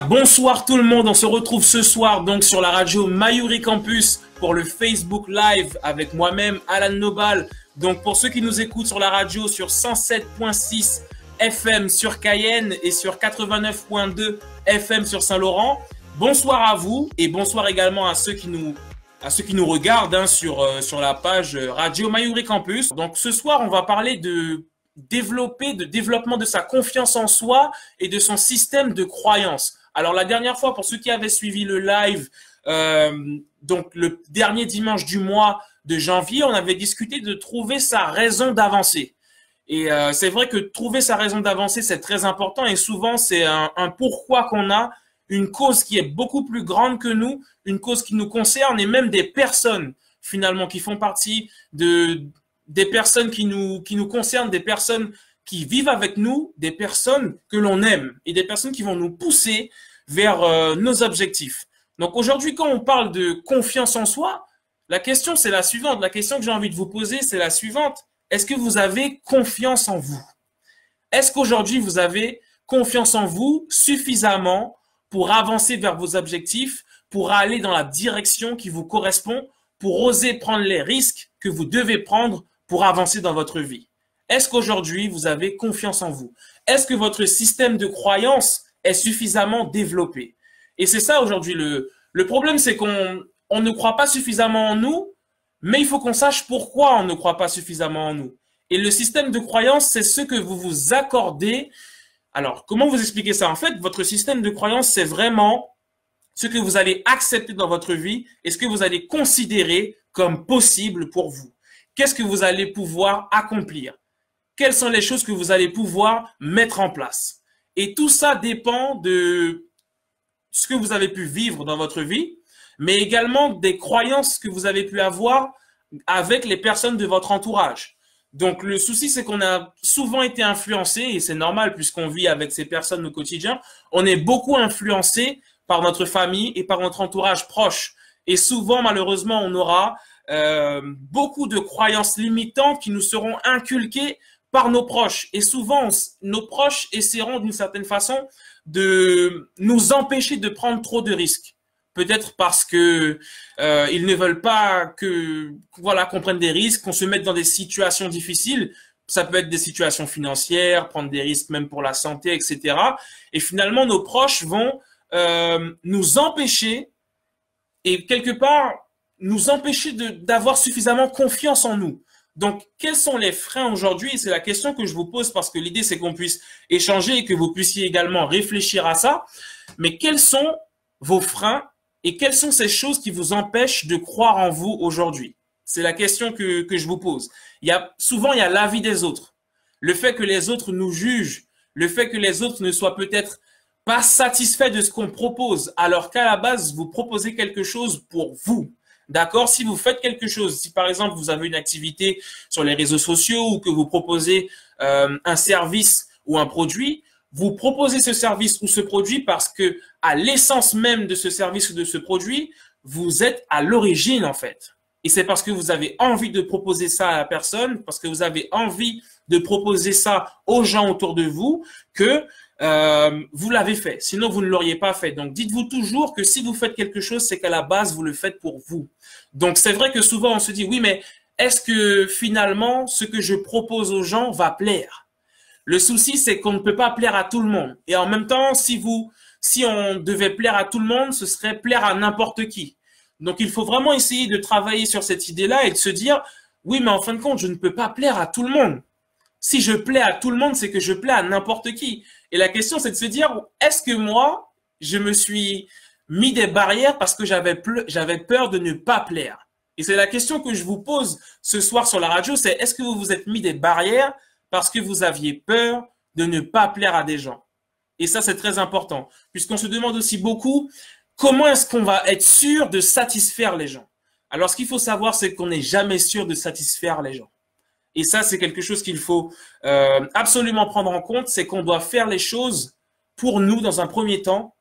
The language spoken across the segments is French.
Bonsoir tout le monde, on se retrouve ce soir donc sur la radio Mayuri Campus pour le Facebook Live avec moi-même Alan Nobal. Donc pour ceux qui nous écoutent sur la radio sur 107.6 FM sur Cayenne et sur 89.2 FM sur Saint-Laurent, bonsoir à vous et bonsoir également à ceux qui nous regardent sur la page radio Mayuri Campus. Donc ce soir on va parler de développement de sa confiance en soi et de son système de croyance. Alors la dernière fois, pour ceux qui avaient suivi le live, donc le dernier dimanche du mois de janvier, on avait discuté de trouver sa raison d'avancer. Et c'est vrai que trouver sa raison d'avancer, c'est très important et souvent c'est un pourquoi qu'on a, une cause qui est beaucoup plus grande que nous, une cause qui nous concerne et même des personnes finalement qui font partie des personnes qui nous concernent, des personnes qui vivent avec nous, des personnes que l'on aime et des personnes qui vont nous pousser vers nos objectifs. Donc aujourd'hui, quand on parle de confiance en soi, la question c'est la suivante. La question que j'ai envie de vous poser, c'est la suivante. Est-ce que vous avez confiance en vous? Est-ce qu'aujourd'hui, vous avez confiance en vous suffisamment pour avancer vers vos objectifs, pour aller dans la direction qui vous correspond, pour oser prendre les risques que vous devez prendre pour avancer dans votre vie? Est-ce qu'aujourd'hui, vous avez confiance en vous? Est-ce que votre système de croyance est suffisamment développé? Et c'est ça aujourd'hui. Le problème, c'est qu'on ne croit pas suffisamment en nous, mais il faut qu'on sache pourquoi on ne croit pas suffisamment en nous. Et le système de croyance, c'est ce que vous vous accordez. Alors, comment vous expliquer ça? En fait, votre système de croyance, c'est vraiment ce que vous allez accepter dans votre vie et ce que vous allez considérer comme possible pour vous. Qu'est-ce que vous allez pouvoir accomplir? Quelles sont les choses que vous allez pouvoir mettre en place? Et tout ça dépend de ce que vous avez pu vivre dans votre vie, mais également des croyances que vous avez pu avoir avec les personnes de votre entourage. Donc, le souci, c'est qu'on a souvent été influencé, et c'est normal puisqu'on vit avec ces personnes au quotidien, on est beaucoup influencé par notre famille et par notre entourage proche. Et souvent, malheureusement, on aura beaucoup de croyances limitantes qui nous seront inculquées par nos proches. Et souvent, nos proches essaieront d'une certaine façon de nous empêcher de prendre trop de risques. Peut-être parce que ils ne veulent pas qu'on prenne des risques, qu'on se mette dans des situations difficiles. Ça peut être des situations financières, prendre des risques même pour la santé, etc. Et finalement, nos proches vont nous empêcher et quelque part nous empêcher d'avoir suffisamment confiance en nous. Donc, quels sont les freins aujourd'hui? C'est la question que je vous pose parce que l'idée, c'est qu'on puisse échanger et que vous puissiez également réfléchir à ça. Mais quels sont vos freins et quelles sont ces choses qui vous empêchent de croire en vous aujourd'hui? C'est la question que je vous pose. Souvent, il y a l'avis des autres. Le fait que les autres nous jugent, le fait que les autres ne soient peut-être pas satisfaits de ce qu'on propose, alors qu'à la base, vous proposez quelque chose pour vous. D'accord? Si vous faites quelque chose, si par exemple vous avez une activité sur les réseaux sociaux ou que vous proposez un service ou un produit, vous proposez ce service ou ce produit parce que à l'essence même de ce service ou de ce produit, vous êtes à l'origine en fait. Et c'est parce que vous avez envie de proposer ça à la personne, parce que vous avez envie de proposer ça aux gens autour de vous que vous l'avez fait. Sinon, vous ne l'auriez pas fait. Donc, dites-vous toujours que si vous faites quelque chose, c'est qu'à la base, vous le faites pour vous. Donc, c'est vrai que souvent, on se dit, oui, mais est-ce que finalement, ce que je propose aux gens va plaire? Le souci, c'est qu'on ne peut pas plaire à tout le monde. Et en même temps, si on devait plaire à tout le monde, ce serait plaire à n'importe qui. Donc, il faut vraiment essayer de travailler sur cette idée-là et de se dire, oui, mais en fin de compte, je ne peux pas plaire à tout le monde. Si je plais à tout le monde, c'est que je plais à n'importe qui. Et la question, c'est de se dire, est-ce que moi, je me suis mis des barrières parce que j'avais peur de ne pas plaire? Et c'est la question que je vous pose ce soir sur la radio, c'est est-ce que vous vous êtes mis des barrières parce que vous aviez peur de ne pas plaire à des gens? Et ça, c'est très important, puisqu'on se demande aussi beaucoup, comment est-ce qu'on va être sûr de satisfaire les gens? Alors, ce qu'il faut savoir, c'est qu'on n'est jamais sûr de satisfaire les gens. Et ça, c'est quelque chose qu'il faut absolument prendre en compte, c'est qu'on doit faire les choses pour nous dans un premier temps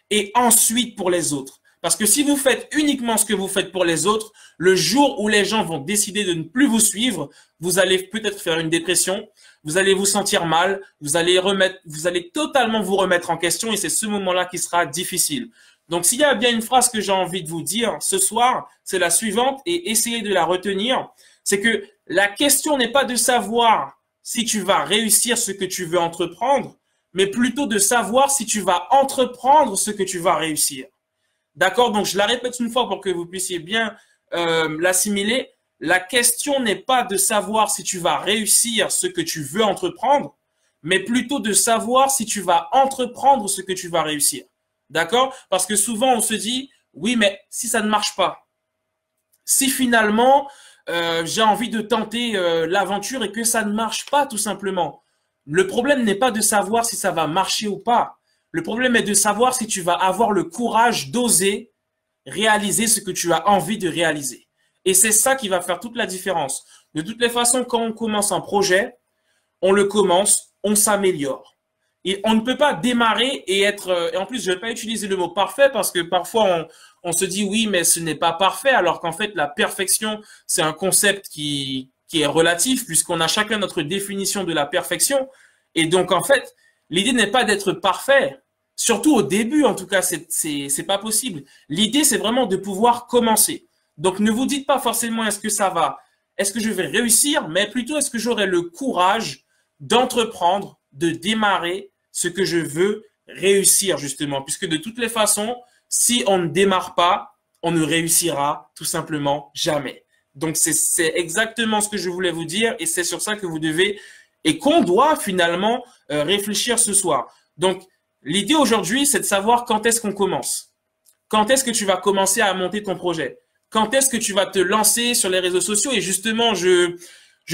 et ensuite pour les autres. Parce que si vous faites uniquement ce que vous faites pour les autres, le jour où les gens vont décider de ne plus vous suivre, vous allez peut-être faire une dépression, vous allez vous sentir mal, vous allez totalement vous remettre en question et c'est ce moment-là qui sera difficile. Donc, s'il y a bien une phrase que j'ai envie de vous dire ce soir, c'est la suivante et essayez de la retenir. C'est que la question n'est pas de savoir si tu vas réussir ce que tu veux entreprendre, mais plutôt de savoir si tu vas entreprendre ce que tu vas réussir. D'accord? Donc, je la répète une fois pour que vous puissiez bien l'assimiler. La question n'est pas de savoir si tu vas réussir ce que tu veux entreprendre, mais plutôt de savoir si tu vas entreprendre ce que tu vas réussir. D'accord? Parce que souvent, on se dit, oui, mais si ça ne marche pas, si finalement, j'ai envie de tenter l'aventure et que ça ne marche pas tout simplement, le problème n'est pas de savoir si ça va marcher ou pas. Le problème est de savoir si tu vas avoir le courage d'oser réaliser ce que tu as envie de réaliser. Et c'est ça qui va faire toute la différence. De toutes les façons, quand on commence un projet, on le commence, on s'améliore. Et on ne peut pas démarrer et être... Et en plus, je ne vais pas utiliser le mot parfait parce que parfois, on se dit oui, mais ce n'est pas parfait, alors qu'en fait, la perfection, c'est un concept qui est relatif puisqu'on a chacun notre définition de la perfection. Et donc, en fait, l'idée n'est pas d'être parfait. Surtout au début, en tout cas, c'est pas possible. L'idée, c'est vraiment de pouvoir commencer. Donc, ne vous dites pas forcément est-ce que ça va, est-ce que je vais réussir, mais plutôt est-ce que j'aurai le courage d'entreprendre, de démarrer ce que je veux réussir, justement. Puisque de toutes les façons, si on ne démarre pas, on ne réussira tout simplement jamais. Donc, c'est exactement ce que je voulais vous dire et c'est sur ça que vous devez et qu'on doit finalement réfléchir ce soir. Donc, l'idée aujourd'hui, c'est de savoir quand est-ce qu'on commence. Quand est-ce que tu vas commencer à monter ton projet? Quand est-ce que tu vas te lancer sur les réseaux sociaux? Et justement, je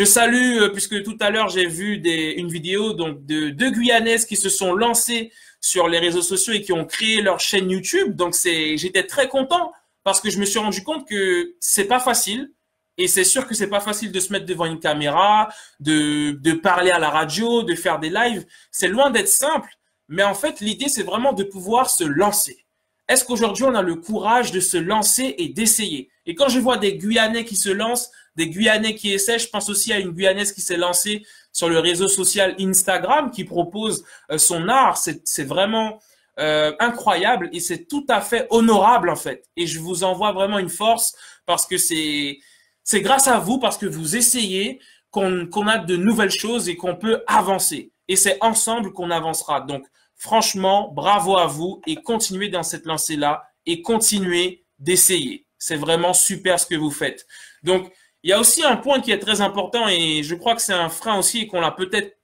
salue, puisque tout à l'heure, j'ai vu une vidéo donc de deux Guyanaises qui se sont lancées sur les réseaux sociaux et qui ont créé leur chaîne YouTube. Donc, j'étais très content parce que je me suis rendu compte que c'est pas facile. Et c'est sûr que c'est pas facile de se mettre devant une caméra, de parler à la radio, de faire des lives. C'est loin d'être simple. Mais en fait, l'idée, c'est vraiment de pouvoir se lancer. Est-ce qu'aujourd'hui, on a le courage de se lancer et d'essayer? Et quand je vois des Guyanais qui se lancent, des Guyanais qui essaient, je pense aussi à une Guyanaise qui s'est lancée sur le réseau social Instagram, qui propose son art. C'est vraiment incroyable et c'est tout à fait honorable, en fait. Et je vous envoie vraiment une force parce que c'est grâce à vous, parce que vous essayez, qu'on a de nouvelles choses et qu'on peut avancer. Et c'est ensemble qu'on avancera. Donc, franchement, bravo à vous et continuez dans cette lancée-là et continuez d'essayer. C'est vraiment super ce que vous faites. Donc, il y a aussi un point qui est très important et je crois que c'est un frein aussi et qu'on l'a peut-être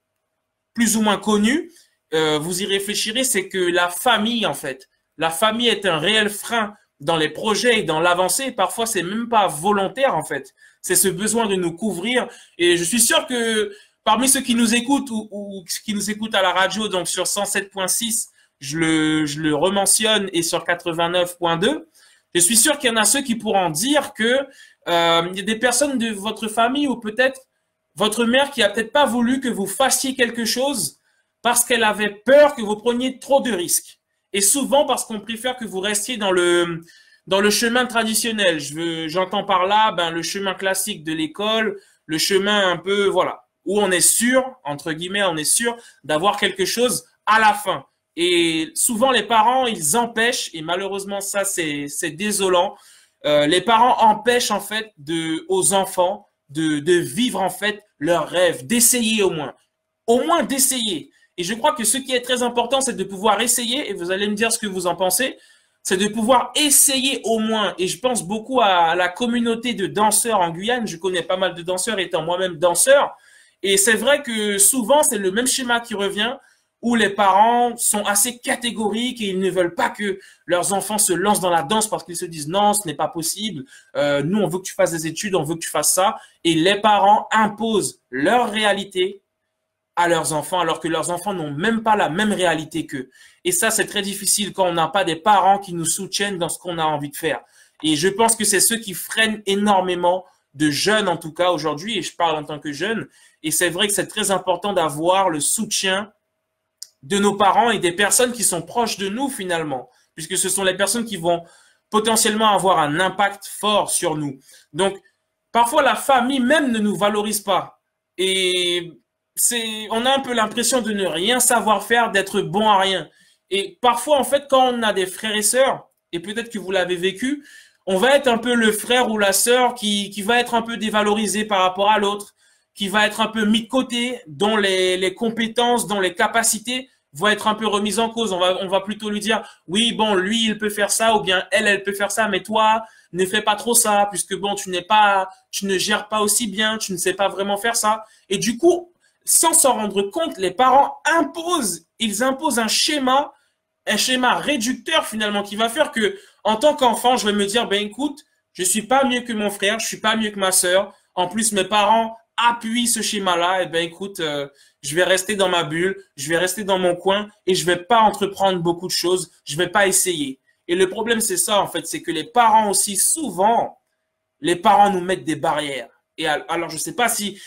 plus ou moins connu. Vous y réfléchirez, c'est que la famille, en fait, la famille est un réel frein dans les projets et dans l'avancée. Parfois, c'est même pas volontaire, en fait. C'est ce besoin de nous couvrir. Et je suis sûr que parmi ceux qui nous écoutent ou qui nous écoutent à la radio, donc sur 107.6, je le rementionne, et sur 89.2, je suis sûr qu'il y en a ceux qui pourront dire que il y a des personnes de votre famille ou peut-être votre mère qui a peut-être pas voulu que vous fassiez quelque chose parce qu'elle avait peur que vous preniez trop de risques. Et souvent parce qu'on préfère que vous restiez dans le chemin traditionnel. J'entends par là, le chemin classique de l'école, le chemin un peu, voilà, où on est sûr, entre guillemets, on est sûr d'avoir quelque chose à la fin. Et souvent, les parents, ils empêchent, et malheureusement, ça, c'est désolant. Les parents empêchent, en fait, aux enfants de vivre, en fait, leurs rêves, d'essayer au moins d'essayer. Et je crois que ce qui est très important, c'est de pouvoir essayer, et vous allez me dire ce que vous en pensez, c'est de pouvoir essayer au moins. Et je pense beaucoup à la communauté de danseurs en Guyane. Je connais pas mal de danseurs, étant moi-même danseur. Et c'est vrai que souvent, c'est le même schéma qui revient, où les parents sont assez catégoriques et ils ne veulent pas que leurs enfants se lancent dans la danse parce qu'ils se disent non, ce n'est pas possible. Nous, on veut que tu fasses des études, on veut que tu fasses ça. Et les parents imposent leur réalité à leurs enfants alors que leurs enfants n'ont même pas la même réalité qu'eux. Et ça, c'est très difficile quand on n'a pas des parents qui nous soutiennent dans ce qu'on a envie de faire. Et je pense que c'est ce qui freine énormément de jeunes, en tout cas aujourd'hui, et je parle en tant que jeune. Et c'est vrai que c'est très important d'avoir le soutien de nos parents et des personnes qui sont proches de nous finalement, puisque ce sont les personnes qui vont potentiellement avoir un impact fort sur nous. Donc, parfois, la famille même ne nous valorise pas. Et on a un peu l'impression de ne rien savoir faire, d'être bon à rien. Et parfois, en fait, quand on a des frères et sœurs, et peut-être que vous l'avez vécu, on va être un peu le frère ou la sœur qui va être un peu dévalorisé par rapport à l'autre, qui va être un peu mis de côté, dont les compétences, dont les capacités vont être un peu remises en cause. On va plutôt lui dire, oui, bon, lui, il peut faire ça, ou bien elle peut faire ça, mais toi, ne fais pas trop ça, puisque bon, tu ne gères pas aussi bien, tu ne sais pas vraiment faire ça. Et du coup, sans s'en rendre compte, les parents ils imposent un schéma réducteur finalement qui va faire que, en tant qu'enfant, je vais me dire, ben écoute, je suis pas mieux que mon frère, je suis pas mieux que ma sœur. En plus, mes parents appuient ce schéma-là. Et ben écoute, je vais rester dans ma bulle, je vais rester dans mon coin et je vais pas entreprendre beaucoup de choses. Je vais pas essayer. Et le problème, c'est ça en fait, c'est que les parents aussi souvent, les parents nous mettent des barrières. Et alors, je ne sais pas si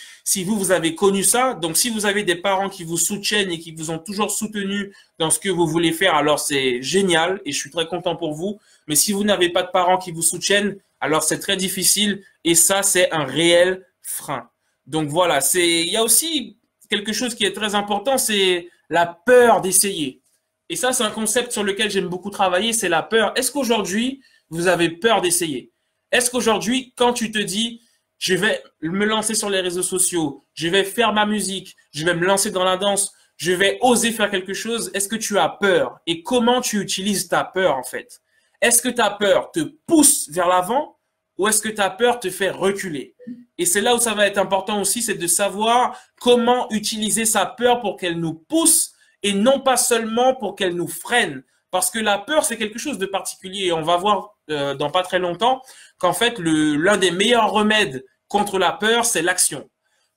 vous avez connu ça. Donc, si vous avez des parents qui vous soutiennent et qui vous ont toujours soutenu dans ce que vous voulez faire, alors c'est génial et je suis très content pour vous. Mais si vous n'avez pas de parents qui vous soutiennent, alors c'est très difficile et ça, c'est un réel frein. Donc voilà, il y a aussi quelque chose qui est très important, c'est la peur d'essayer. Et ça, c'est un concept sur lequel j'aime beaucoup travailler, c'est la peur. Est-ce qu'aujourd'hui, vous avez peur d'essayer? Est-ce qu'aujourd'hui, quand tu te dis, je vais me lancer sur les réseaux sociaux, je vais faire ma musique, je vais me lancer dans la danse, je vais oser faire quelque chose, est-ce que tu as peur? Et comment tu utilises ta peur en fait? Est-ce que ta peur te pousse vers l'avant ou est-ce que ta peur te fait reculer? Et c'est là où ça va être important aussi, c'est de savoir comment utiliser sa peur pour qu'elle nous pousse et non pas seulement pour qu'elle nous freine. Parce que la peur, c'est quelque chose de particulier. Et on va voir dans pas très longtemps qu'en fait, l'un des meilleurs remèdes contre la peur, c'est l'action.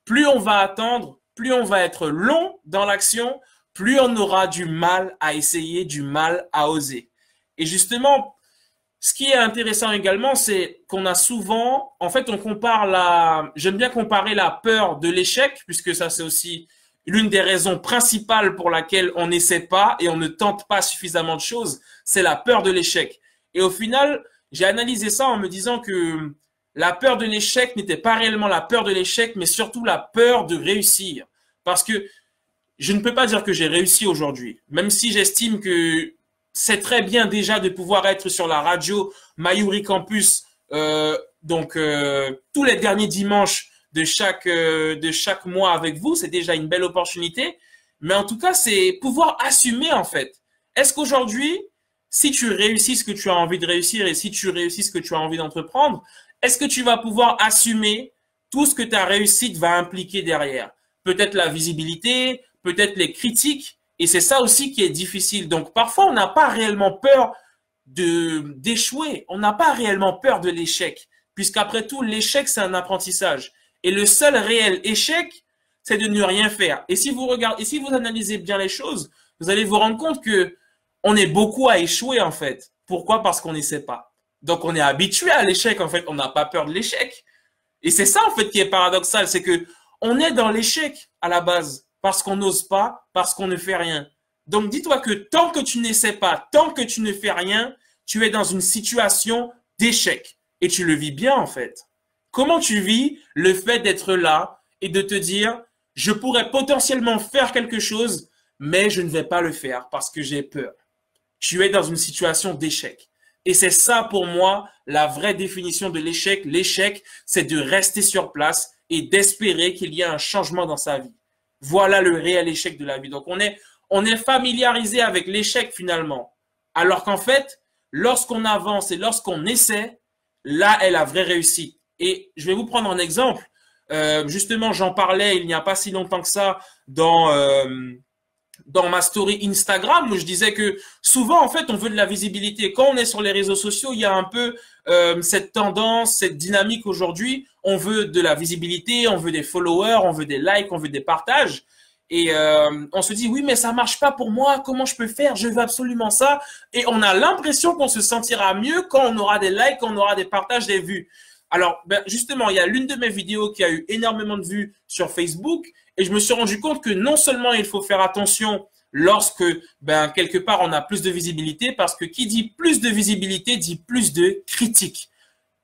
Plus on va attendre, plus on va être long dans l'action, plus on aura du mal à essayer, du mal à oser. Et justement, ce qui est intéressant également, c'est qu'on a souvent, en fait, j'aime bien comparer la peur de l'échec, puisque ça, c'est aussi l'une des raisons principales pour laquelle on n'essaie pas et on ne tente pas suffisamment de choses, c'est la peur de l'échec. Et au final, j'ai analysé ça en me disant que la peur de l'échec n'était pas réellement la peur de l'échec, mais surtout la peur de réussir. Parce que je ne peux pas dire que j'ai réussi aujourd'hui, même si j'estime que c'est très bien déjà de pouvoir être sur la radio Mayuri Campus, tous les derniers dimanches de chaque mois avec vous, c'est déjà une belle opportunité. Mais en tout cas, c'est pouvoir assumer en fait. Est-ce qu'aujourd'hui, si tu réussis ce que tu as envie de réussir et si tu réussis ce que tu as envie d'entreprendre, est-ce que tu vas pouvoir assumer tout ce que ta réussite va impliquer derrière? Peut-être la visibilité, peut-être les critiques. Et c'est ça aussi qui est difficile. Donc parfois, on n'a pas réellement peur d'échouer. On n'a pas réellement peur de l'échec. Puisqu'après tout, l'échec, c'est un apprentissage. Et le seul réel échec, c'est de ne rien faire. Et si vous analysez bien les choses, vous allez vous rendre compte que on est beaucoup à échouer en fait. Pourquoi? Parce qu'on n'essaie pas. Donc on est habitué à l'échec en fait. On n'a pas peur de l'échec. Et c'est ça en fait qui est paradoxal, c'est que on est dans l'échec à la base parce qu'on n'ose pas, parce qu'on ne fait rien. Donc dis-toi que tant que tu n'essaies pas, tant que tu ne fais rien, tu es dans une situation d'échec et tu le vis bien en fait. Comment tu vis le fait d'être là et de te dire, je pourrais potentiellement faire quelque chose, mais je ne vais pas le faire parce que j'ai peur. Tu es dans une situation d'échec. Et c'est ça pour moi la vraie définition de l'échec. L'échec, c'est de rester sur place et d'espérer qu'il y ait un changement dans sa vie. Voilà le réel échec de la vie. Donc on est familiarisé avec l'échec finalement. Alors qu'en fait, lorsqu'on avance et lorsqu'on essaie, là est la vraie réussite. Et je vais vous prendre un exemple. Justement, j'en parlais il n'y a pas si longtemps que ça dans ma story Instagram où je disais que souvent, en fait, on veut de la visibilité. Quand on est sur les réseaux sociaux, il y a un peu cette tendance, cette dynamique aujourd'hui. On veut de la visibilité, on veut des followers, on veut des likes, on veut des partages. Et on se dit, oui, mais ça marche pas pour moi. Comment je peux faire? Je veux absolument ça. Et on a l'impression qu'on se sentira mieux quand on aura des likes, quand on aura des partages, des vues. Alors, justement, il y a l'une de mes vidéos qui a eu énormément de vues sur Facebook et je me suis rendu compte que non seulement il faut faire attention lorsque, ben, quelque part, on a plus de visibilité, parce que qui dit plus de visibilité dit plus de critiques,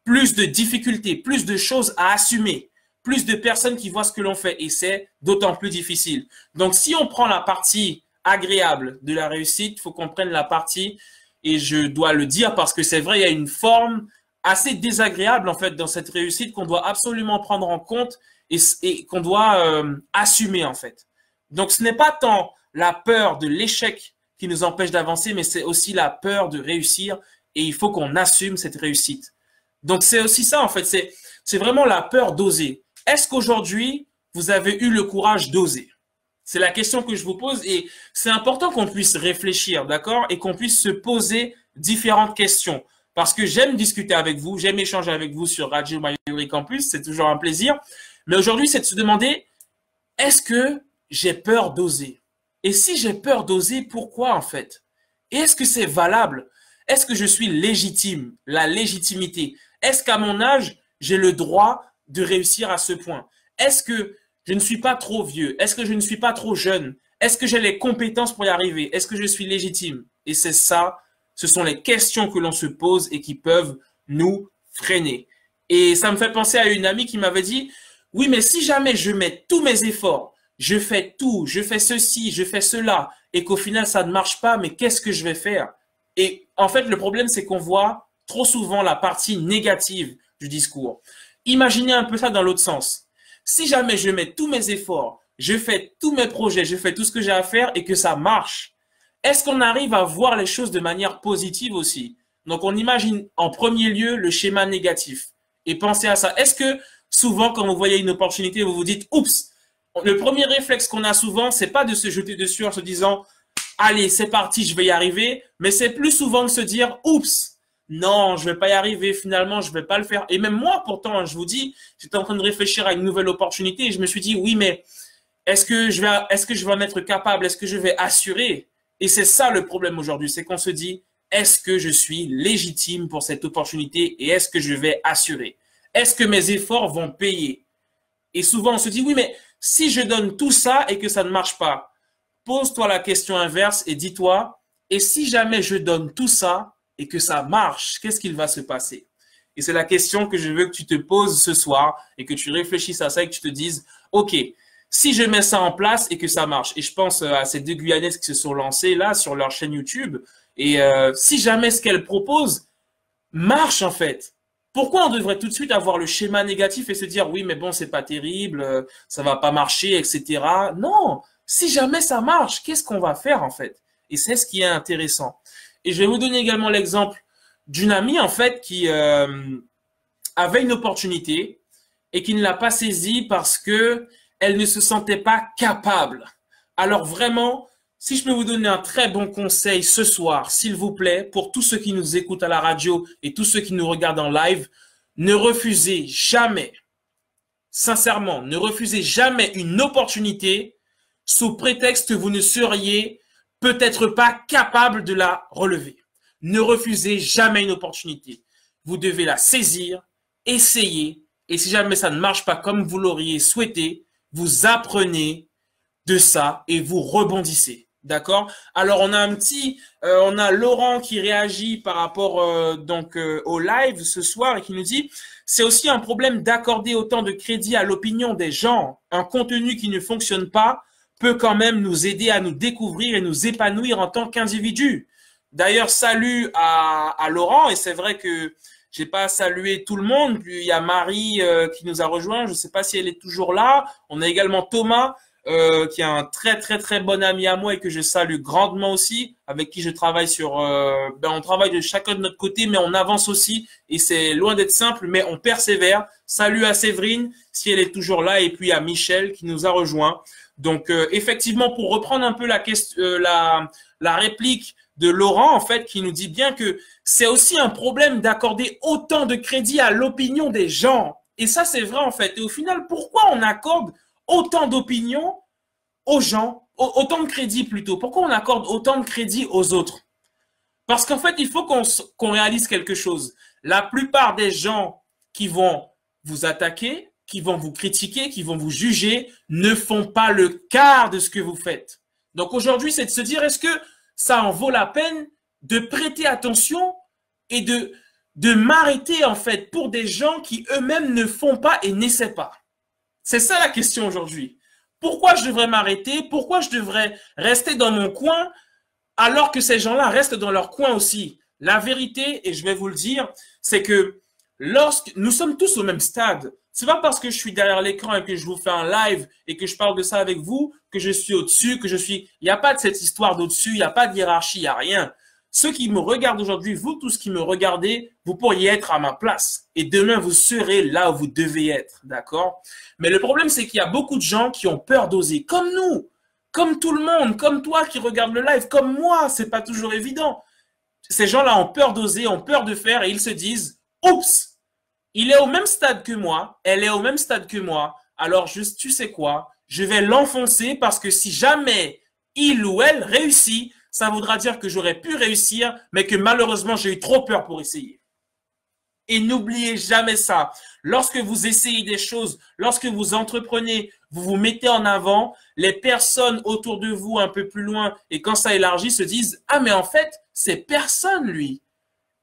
plus de difficultés, plus de choses à assumer, plus de personnes qui voient ce que l'on fait, et c'est d'autant plus difficile. Donc, si on prend la partie agréable de la réussite, il faut qu'on prenne la partie, et je dois le dire parce que c'est vrai, il y a une forme assez désagréable en fait dans cette réussite qu'on doit absolument prendre en compte et qu'on doit assumer en fait. Donc, ce n'est pas tant la peur de l'échec qui nous empêche d'avancer, mais c'est aussi la peur de réussir, et il faut qu'on assume cette réussite. Donc, c'est aussi ça, en fait, c'est vraiment la peur d'oser. Est-ce qu'aujourd'hui, vous avez eu le courage d'oser? C'est la question que je vous pose, et c'est important qu'on puisse réfléchir, d'accord? Et qu'on puisse se poser différentes questions. Parce que j'aime discuter avec vous, j'aime échanger avec vous sur Radio Mayuri Campus, c'est toujours un plaisir. Mais aujourd'hui, c'est de se demander, est-ce que j'ai peur d'oser? Et si j'ai peur d'oser, pourquoi en fait? Et est-ce que c'est valable? Est-ce que je suis légitime? La légitimité. Est-ce qu'à mon âge, j'ai le droit de réussir à ce point? Est-ce que je ne suis pas trop vieux? Est-ce que je ne suis pas trop jeune? Est-ce que j'ai les compétences pour y arriver? Est-ce que je suis légitime? Et c'est ça, ce sont les questions que l'on se pose et qui peuvent nous freiner. Et ça me fait penser à une amie qui m'avait dit, oui, mais si jamais je mets tous mes efforts, je fais tout, je fais ceci, je fais cela, et qu'au final ça ne marche pas, mais qu'est-ce que je vais faire? Et en fait, le problème, c'est qu'on voit trop souvent la partie négative du discours. Imaginez un peu ça dans l'autre sens. Si jamais je mets tous mes efforts, je fais tous mes projets, je fais tout ce que j'ai à faire et que ça marche, est-ce qu'on arrive à voir les choses de manière positive aussi? Donc, on imagine en premier lieu le schéma négatif et pensez à ça. Est-ce que souvent, quand vous voyez une opportunité, vous vous dites, oups, le premier réflexe qu'on a souvent, c'est pas de se jeter dessus en se disant, allez, c'est parti, je vais y arriver, mais c'est plus souvent de se dire, oups, non, je vais pas y arriver, finalement, je vais pas le faire. Et même moi, pourtant, je vous dis, j'étais en train de réfléchir à une nouvelle opportunité et je me suis dit, oui, mais est-ce que je vais en être capable? Est-ce que je vais assurer? Et c'est ça le problème aujourd'hui, c'est qu'on se dit, est-ce que je suis légitime pour cette opportunité et est-ce que je vais assurer? Est-ce que mes efforts vont payer? Et souvent, on se dit, oui, mais si je donne tout ça et que ça ne marche pas, pose-toi la question inverse et dis-toi, et si jamais je donne tout ça et que ça marche, qu'est-ce qu'il va se passer? Et c'est la question que je veux que tu te poses ce soir et que tu réfléchisses à ça et que tu te dises, OK, si je mets ça en place et que ça marche, et je pense à ces deux Guyanaises qui se sont lancées là sur leur chaîne YouTube, et si jamais ce qu'elles proposent marche en fait, pourquoi on devrait tout de suite avoir le schéma négatif et se dire oui mais bon c'est pas terrible, ça va pas marcher, etc. Non, si jamais ça marche, qu'est-ce qu'on va faire en fait? Et c'est ce qui est intéressant. Et je vais vous donner également l'exemple d'une amie en fait qui avait une opportunité et qui ne l'a pas saisie parce que elle ne se sentait pas capable. Alors vraiment, si je peux vous donner un très bon conseil ce soir, s'il vous plaît, pour tous ceux qui nous écoutent à la radio et tous ceux qui nous regardent en live, ne refusez jamais, sincèrement, ne refusez jamais une opportunité sous prétexte que vous ne seriez peut-être pas capable de la relever. Ne refusez jamais une opportunité. Vous devez la saisir, essayer, et si jamais ça ne marche pas comme vous l'auriez souhaité, vous apprenez de ça et vous rebondissez. D'accord? Alors, on a Laurent qui réagit par rapport au live ce soir et qui nous dit c'est aussi un problème d'accorder autant de crédit à l'opinion des gens. Un contenu qui ne fonctionne pas peut quand même nous aider à nous découvrir et nous épanouir en tant qu'individu. D'ailleurs, salut à Laurent, et c'est vrai que j'ai pas salué tout le monde. Puis il y a Marie qui nous a rejoint. Je ne sais pas si elle est toujours là. On a également Thomas qui est un très très très bon ami à moi et que je salue grandement aussi, avec qui je travaille sur. On travaille de chacun de notre côté, mais on avance aussi et c'est loin d'être simple, mais on persévère. Salut à Séverine si elle est toujours là et puis à Michel qui nous a rejoint. Donc effectivement, pour reprendre un peu la question, la réplique de Laurent, en fait, qui nous dit bien que c'est aussi un problème d'accorder autant de crédit à l'opinion des gens. Et ça, c'est vrai, en fait. Et au final, pourquoi on accorde autant d'opinions aux gens, autant de crédit plutôt? Pourquoi on accorde autant de crédit aux autres? Parce qu'en fait, il faut qu'on réalise quelque chose. La plupart des gens qui vont vous attaquer, qui vont vous critiquer, qui vont vous juger, ne font pas le quart de ce que vous faites. Donc aujourd'hui, c'est de se dire, est-ce que ça en vaut la peine de prêter attention et de m'arrêter en fait pour des gens qui eux-mêmes ne font pas et n'essaient pas? C'est ça la question aujourd'hui. Pourquoi je devrais m'arrêter? Pourquoi je devrais rester dans mon coin alors que ces gens-là restent dans leur coin aussi? La vérité, et je vais vous le dire, c'est que lorsque nous sommes tous au même stade, c'est pas parce que je suis derrière l'écran et que je vous fais un live et que je parle de ça avec vous que je suis au-dessus, que je suis. Il n'y a pas de cette histoire d'au-dessus, il n'y a pas de hiérarchie, il n'y a rien. Ceux qui me regardent aujourd'hui, vous tous qui me regardez, vous pourriez être à ma place. Et demain, vous serez là où vous devez être, d'accord? Mais le problème, c'est qu'il y a beaucoup de gens qui ont peur d'oser, comme nous, comme tout le monde, comme toi qui regarde le live, comme moi, c'est pas toujours évident. Ces gens-là ont peur d'oser, ont peur de faire et ils se disent, oups, il est au même stade que moi, elle est au même stade que moi, alors juste, tu sais quoi, je vais l'enfoncer parce que si jamais il ou elle réussit, ça voudra dire que j'aurais pu réussir, mais que malheureusement, j'ai eu trop peur pour essayer. Et n'oubliez jamais ça. Lorsque vous essayez des choses, lorsque vous entreprenez, vous vous mettez en avant, les personnes autour de vous un peu plus loin, et quand ça élargit, se disent, ah mais en fait, c'est personne lui.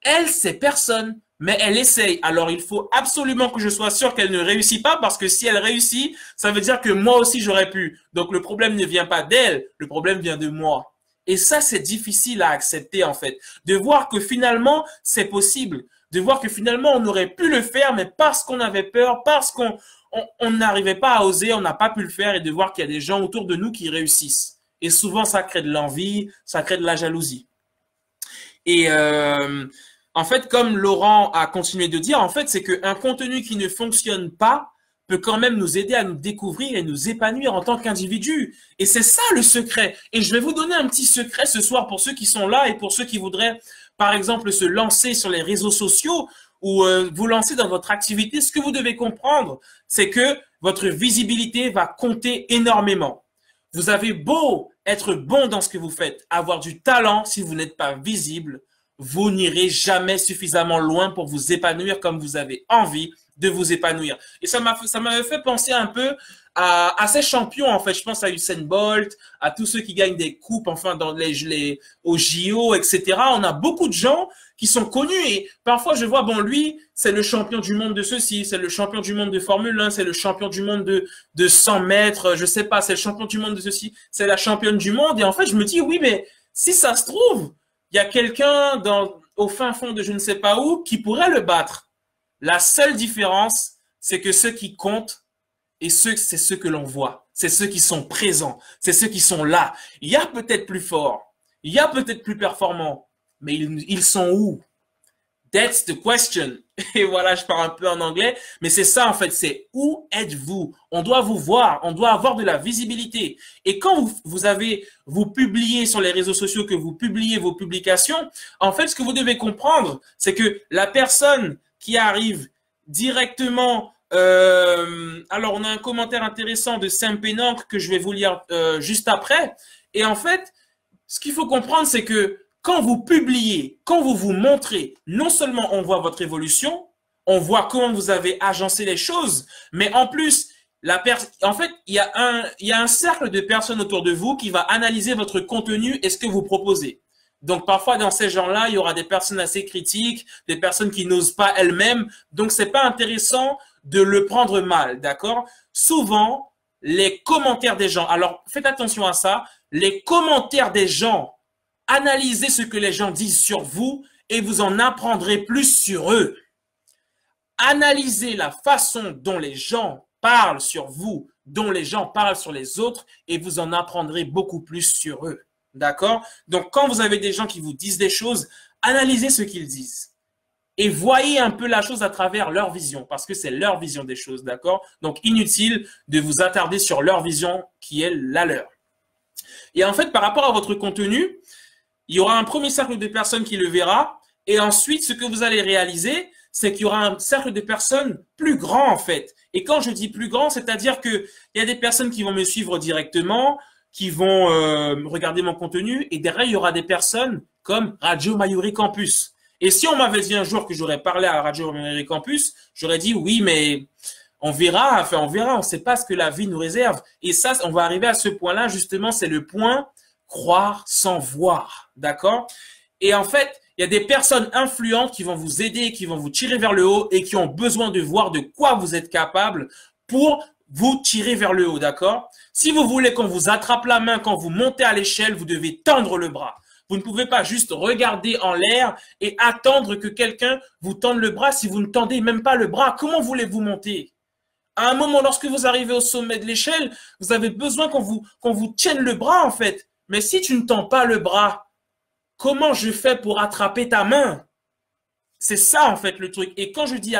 Elle, c'est personne, mais elle essaye. Alors, il faut absolument que je sois sûr qu'elle ne réussit pas, parce que si elle réussit, ça veut dire que moi aussi, j'aurais pu. Donc, le problème ne vient pas d'elle, le problème vient de moi. Et ça, c'est difficile à accepter, en fait. De voir que finalement, c'est possible. De voir que finalement, on aurait pu le faire, mais parce qu'on avait peur, parce qu'on n'arrivait pas à oser, on n'a pas pu le faire, et de voir qu'il y a des gens autour de nous qui réussissent. Et souvent, ça crée de l'envie, ça crée de la jalousie. Et en fait, comme Laurent a continué de dire, en fait, c'est qu'un contenu qui ne fonctionne pas peut quand même nous aider à nous découvrir et nous épanouir en tant qu'individu. Et c'est ça le secret. Et je vais vous donner un petit secret ce soir pour ceux qui sont là et pour ceux qui voudraient, par exemple, se lancer sur les réseaux sociaux ou vous lancer dans votre activité. Ce que vous devez comprendre, c'est que votre visibilité va compter énormément. Vous avez beau être bon dans ce que vous faites, avoir du talent, si vous n'êtes pas visible, vous n'irez jamais suffisamment loin pour vous épanouir comme vous avez envie de vous épanouir. Et ça m'avait fait penser un peu à ces champions, en fait. Je pense à Usain Bolt, à tous ceux qui gagnent des coupes, enfin, dans aux JO, etc. On a beaucoup de gens qui sont connus et parfois je vois, bon, lui, c'est le champion du monde de ceci, c'est le champion du monde de Formule 1, c'est le champion du monde de 100 mètres, je sais pas, c'est le champion du monde de ceci, c'est la championne du monde. Et en fait, je me dis, oui, mais si ça se trouve, il y a quelqu'un au fin fond de je ne sais pas où qui pourrait le battre. La seule différence, c'est que ceux qui comptent, c'est ceux que l'on voit. C'est ceux qui sont présents. C'est ceux qui sont là. Il y a peut-être plus fort. Il y a peut-être plus performant. Mais ils sont où? That's the question. Et voilà, je parle un peu en anglais. Mais c'est ça, en fait. C'est où êtes-vous? On doit vous voir. On doit avoir de la visibilité. Et quand vous publiez sur les réseaux sociaux, que vous publiez vos publications, en fait, ce que vous devez comprendre, c'est que la personne qui arrive directement. Alors, on a un commentaire intéressant de Saint-Pénanque que je vais vous lire juste après. Et en fait, ce qu'il faut comprendre, c'est que quand vous publiez, quand vous vous montrez, non seulement on voit votre évolution, on voit comment vous avez agencé les choses, mais en plus, en fait, il y a un cercle de personnes autour de vous qui va analyser votre contenu et ce que vous proposez. Donc, parfois, dans ces gens-là, il y aura des personnes assez critiques, des personnes qui n'osent pas elles-mêmes. Donc, c'est pas intéressant de le prendre mal, d'accord? Souvent, les commentaires des gens, alors faites attention à ça, les commentaires des gens, analysez ce que les gens disent sur vous et vous en apprendrez plus sur eux. Analysez la façon dont les gens parlent sur vous, dont les gens parlent sur les autres et vous en apprendrez beaucoup plus sur eux. D'accord? Donc, quand vous avez des gens qui vous disent des choses, analysez ce qu'ils disent. Et voyez un peu la chose à travers leur vision, parce que c'est leur vision des choses, d'accord? Donc, inutile de vous attarder sur leur vision qui est la leur. Et en fait, par rapport à votre contenu, il y aura un premier cercle de personnes qui le verra. Et ensuite, ce que vous allez réaliser, c'est qu'il y aura un cercle de personnes plus grand, en fait. Et quand je dis plus grand, c'est-à-dire qu'il y a des personnes qui vont me suivre directement, qui vont regarder mon contenu. Et derrière, il y aura des personnes comme Radio Mayuri Campus. Et si on m'avait dit un jour que j'aurais parlé à Radio Mayuri Campus, j'aurais dit oui, mais on verra, on ne sait pas ce que la vie nous réserve. Et ça, on va arriver à ce point-là, justement, c'est le point croire sans voir, d'accord? Et en fait, il y a des personnes influentes qui vont vous aider, qui vont vous tirer vers le haut et qui ont besoin de voir de quoi vous êtes capable pour vous tirer vers le haut, d'accord? Si vous voulez qu'on vous attrape la main quand vous montez à l'échelle, vous devez tendre le bras. Vous ne pouvez pas juste regarder en l'air et attendre que quelqu'un vous tende le bras si vous ne tendez même pas le bras. Comment voulez-vous monter? À un moment, lorsque vous arrivez au sommet de l'échelle, vous avez besoin qu'on vous tienne le bras, en fait. Mais si tu ne tends pas le bras, comment je fais pour attraper ta main? C'est ça, en fait, le truc. Et quand je dis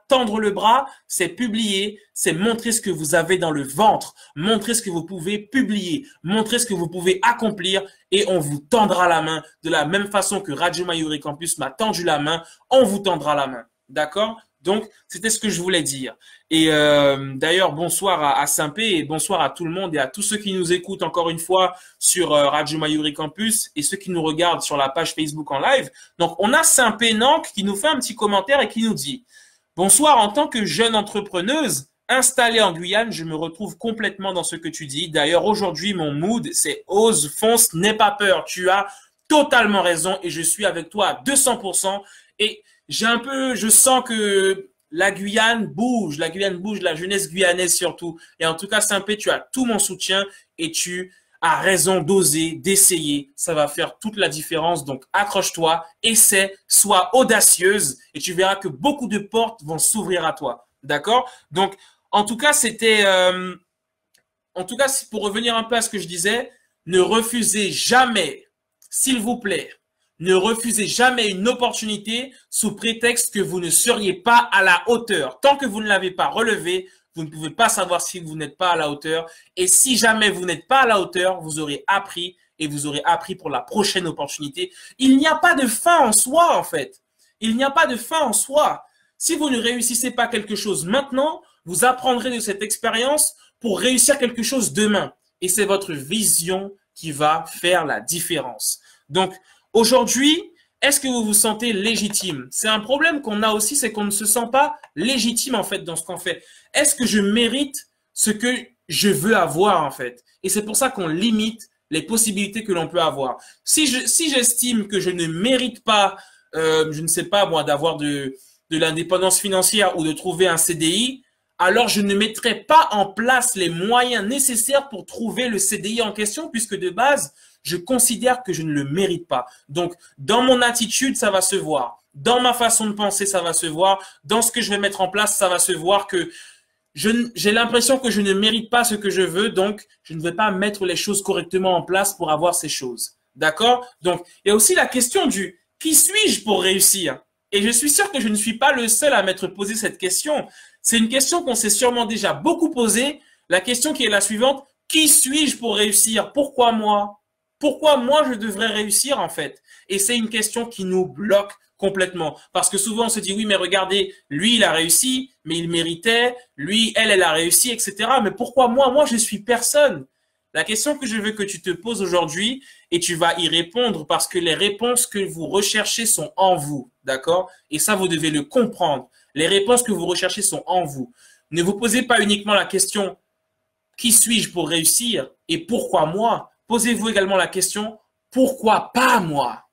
tendre le bras, c'est publier, c'est montrer ce que vous avez dans le ventre, montrer ce que vous pouvez publier, montrer ce que vous pouvez accomplir et on vous tendra la main de la même façon que Radio Mayuri Campus m'a tendu la main, on vous tendra la main. D'accord? Donc, c'était ce que je voulais dire. Et d'ailleurs, bonsoir à Saint-Pé et bonsoir à tout le monde et à tous ceux qui nous écoutent encore une fois sur Radio Mayuri Campus et ceux qui nous regardent sur la page Facebook en live. Donc, on a Saint-Pé Nank qui nous fait un petit commentaire et qui nous dit « Bonsoir, en tant que jeune entrepreneuse installée en Guyane, je me retrouve complètement dans ce que tu dis. D'ailleurs, aujourd'hui, mon mood, c'est ose, fonce, n'aie pas peur. Tu as totalement raison et je suis avec toi à 200%. Et je sens que la Guyane bouge, la jeunesse guyanaise surtout. Et en tout cas, Saint-Pé, tu as tout mon soutien et tu as raison d'oser, d'essayer. Ça va faire toute la différence. Donc, accroche-toi, essaie, sois audacieuse et tu verras que beaucoup de portes vont s'ouvrir à toi. D'accord? Donc, en tout cas, pour revenir un peu à ce que je disais, ne refusez jamais, s'il vous plaît, ne refusez jamais une opportunité sous prétexte que vous ne seriez pas à la hauteur. Tant que vous ne l'avez pas relevé, vous ne pouvez pas savoir si vous n'êtes pas à la hauteur. Et si jamais vous n'êtes pas à la hauteur, vous aurez appris et vous aurez appris pour la prochaine opportunité. Il n'y a pas de fin en soi, en fait. Il n'y a pas de fin en soi. Si vous ne réussissez pas quelque chose maintenant, vous apprendrez de cette expérience pour réussir quelque chose demain. Et c'est votre vision qui va faire la différence. Donc, aujourd'hui, est-ce que vous vous sentez légitime? C'est un problème qu'on a aussi, c'est qu'on ne se sent pas légitime en fait dans ce qu'on fait. Est-ce que je mérite ce que je veux avoir en fait? Et c'est pour ça qu'on limite les possibilités que l'on peut avoir. Si j'estime que je ne mérite pas, je ne sais pas moi, d'avoir de l'indépendance financière ou de trouver un CDI, alors je ne mettrai pas en place les moyens nécessaires pour trouver le CDI en question puisque de base, je considère que je ne le mérite pas. Donc, dans mon attitude, ça va se voir. Dans ma façon de penser, ça va se voir. Dans ce que je vais mettre en place, ça va se voir que j'ai l'impression que je ne mérite pas ce que je veux, donc je ne vais pas mettre les choses correctement en place pour avoir ces choses. D'accord? Donc, il y a aussi la question du « qui suis-je pour réussir ?» Et je suis sûr que je ne suis pas le seul à m'être posé cette question. C'est une question qu'on s'est sûrement déjà beaucoup posée. La question qui est la suivante, « qui suis-je pour réussir? Pourquoi moi ?» Pourquoi moi, je devrais réussir en fait? Et c'est une question qui nous bloque complètement. Parce que souvent, on se dit, oui, mais regardez, lui, il a réussi, mais il méritait. Lui, elle a réussi, etc. Mais pourquoi moi? Moi, je suis personne. La question que je veux que tu te poses aujourd'hui, et tu vas y répondre parce que les réponses que vous recherchez sont en vous. D'accord? Et ça, vous devez le comprendre. Les réponses que vous recherchez sont en vous. Ne vous posez pas uniquement la question, qui suis-je pour réussir? Et pourquoi moi? Posez-vous également la question, pourquoi pas moi?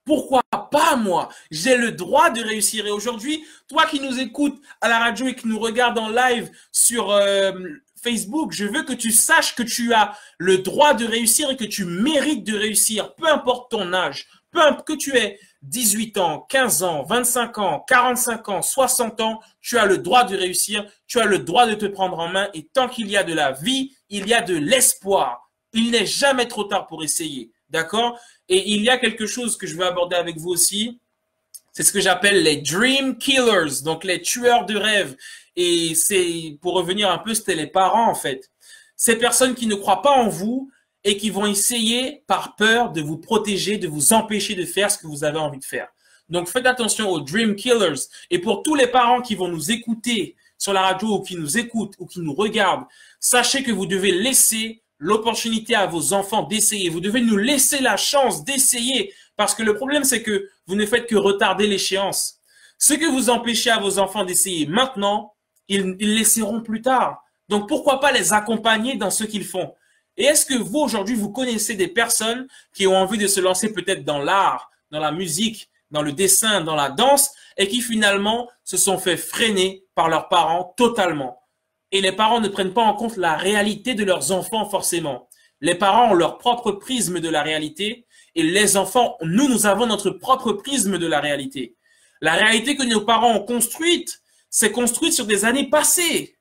Pourquoi pas moi? J'ai le droit de réussir. Et aujourd'hui, toi qui nous écoutes à la radio et qui nous regardes en live sur Facebook, je veux que tu saches que tu as le droit de réussir et que tu mérites de réussir, peu importe ton âge, peu importe que tu aies 18 ans, 15 ans, 25 ans, 45 ans, 60 ans, tu as le droit de réussir, tu as le droit de te prendre en main et tant qu'il y a de la vie, il y a de l'espoir. Il n'est jamais trop tard pour essayer, d'accord? Et il y a quelque chose que je veux aborder avec vous aussi, c'est ce que j'appelle les dream killers, donc les tueurs de rêves. Et c'est, pour revenir un peu, c'était les parents en fait. Ces personnes qui ne croient pas en vous et qui vont essayer par peur de vous protéger, de vous empêcher de faire ce que vous avez envie de faire. Donc faites attention aux dream killers. Et pour tous les parents qui vont nous écouter sur la radio ou qui nous écoutent ou qui nous regardent, sachez que vous devez laisser l'opportunité à vos enfants d'essayer. Vous devez nous laisser la chance d'essayer parce que le problème, c'est que vous ne faites que retarder l'échéance. Ce que vous empêchez à vos enfants d'essayer maintenant, ils l'essaieront plus tard. Donc, pourquoi pas les accompagner dans ce qu'ils font? Et est-ce que vous, aujourd'hui, vous connaissez des personnes qui ont envie de se lancer peut-être dans l'art, dans la musique, dans le dessin, dans la danse, et qui finalement se sont fait freiner par leurs parents totalement? Et les parents ne prennent pas en compte la réalité de leurs enfants forcément. Les parents ont leur propre prisme de la réalité, et les enfants, nous avons notre propre prisme de la réalité. La réalité que nos parents ont construite, c'est construite sur des années passées.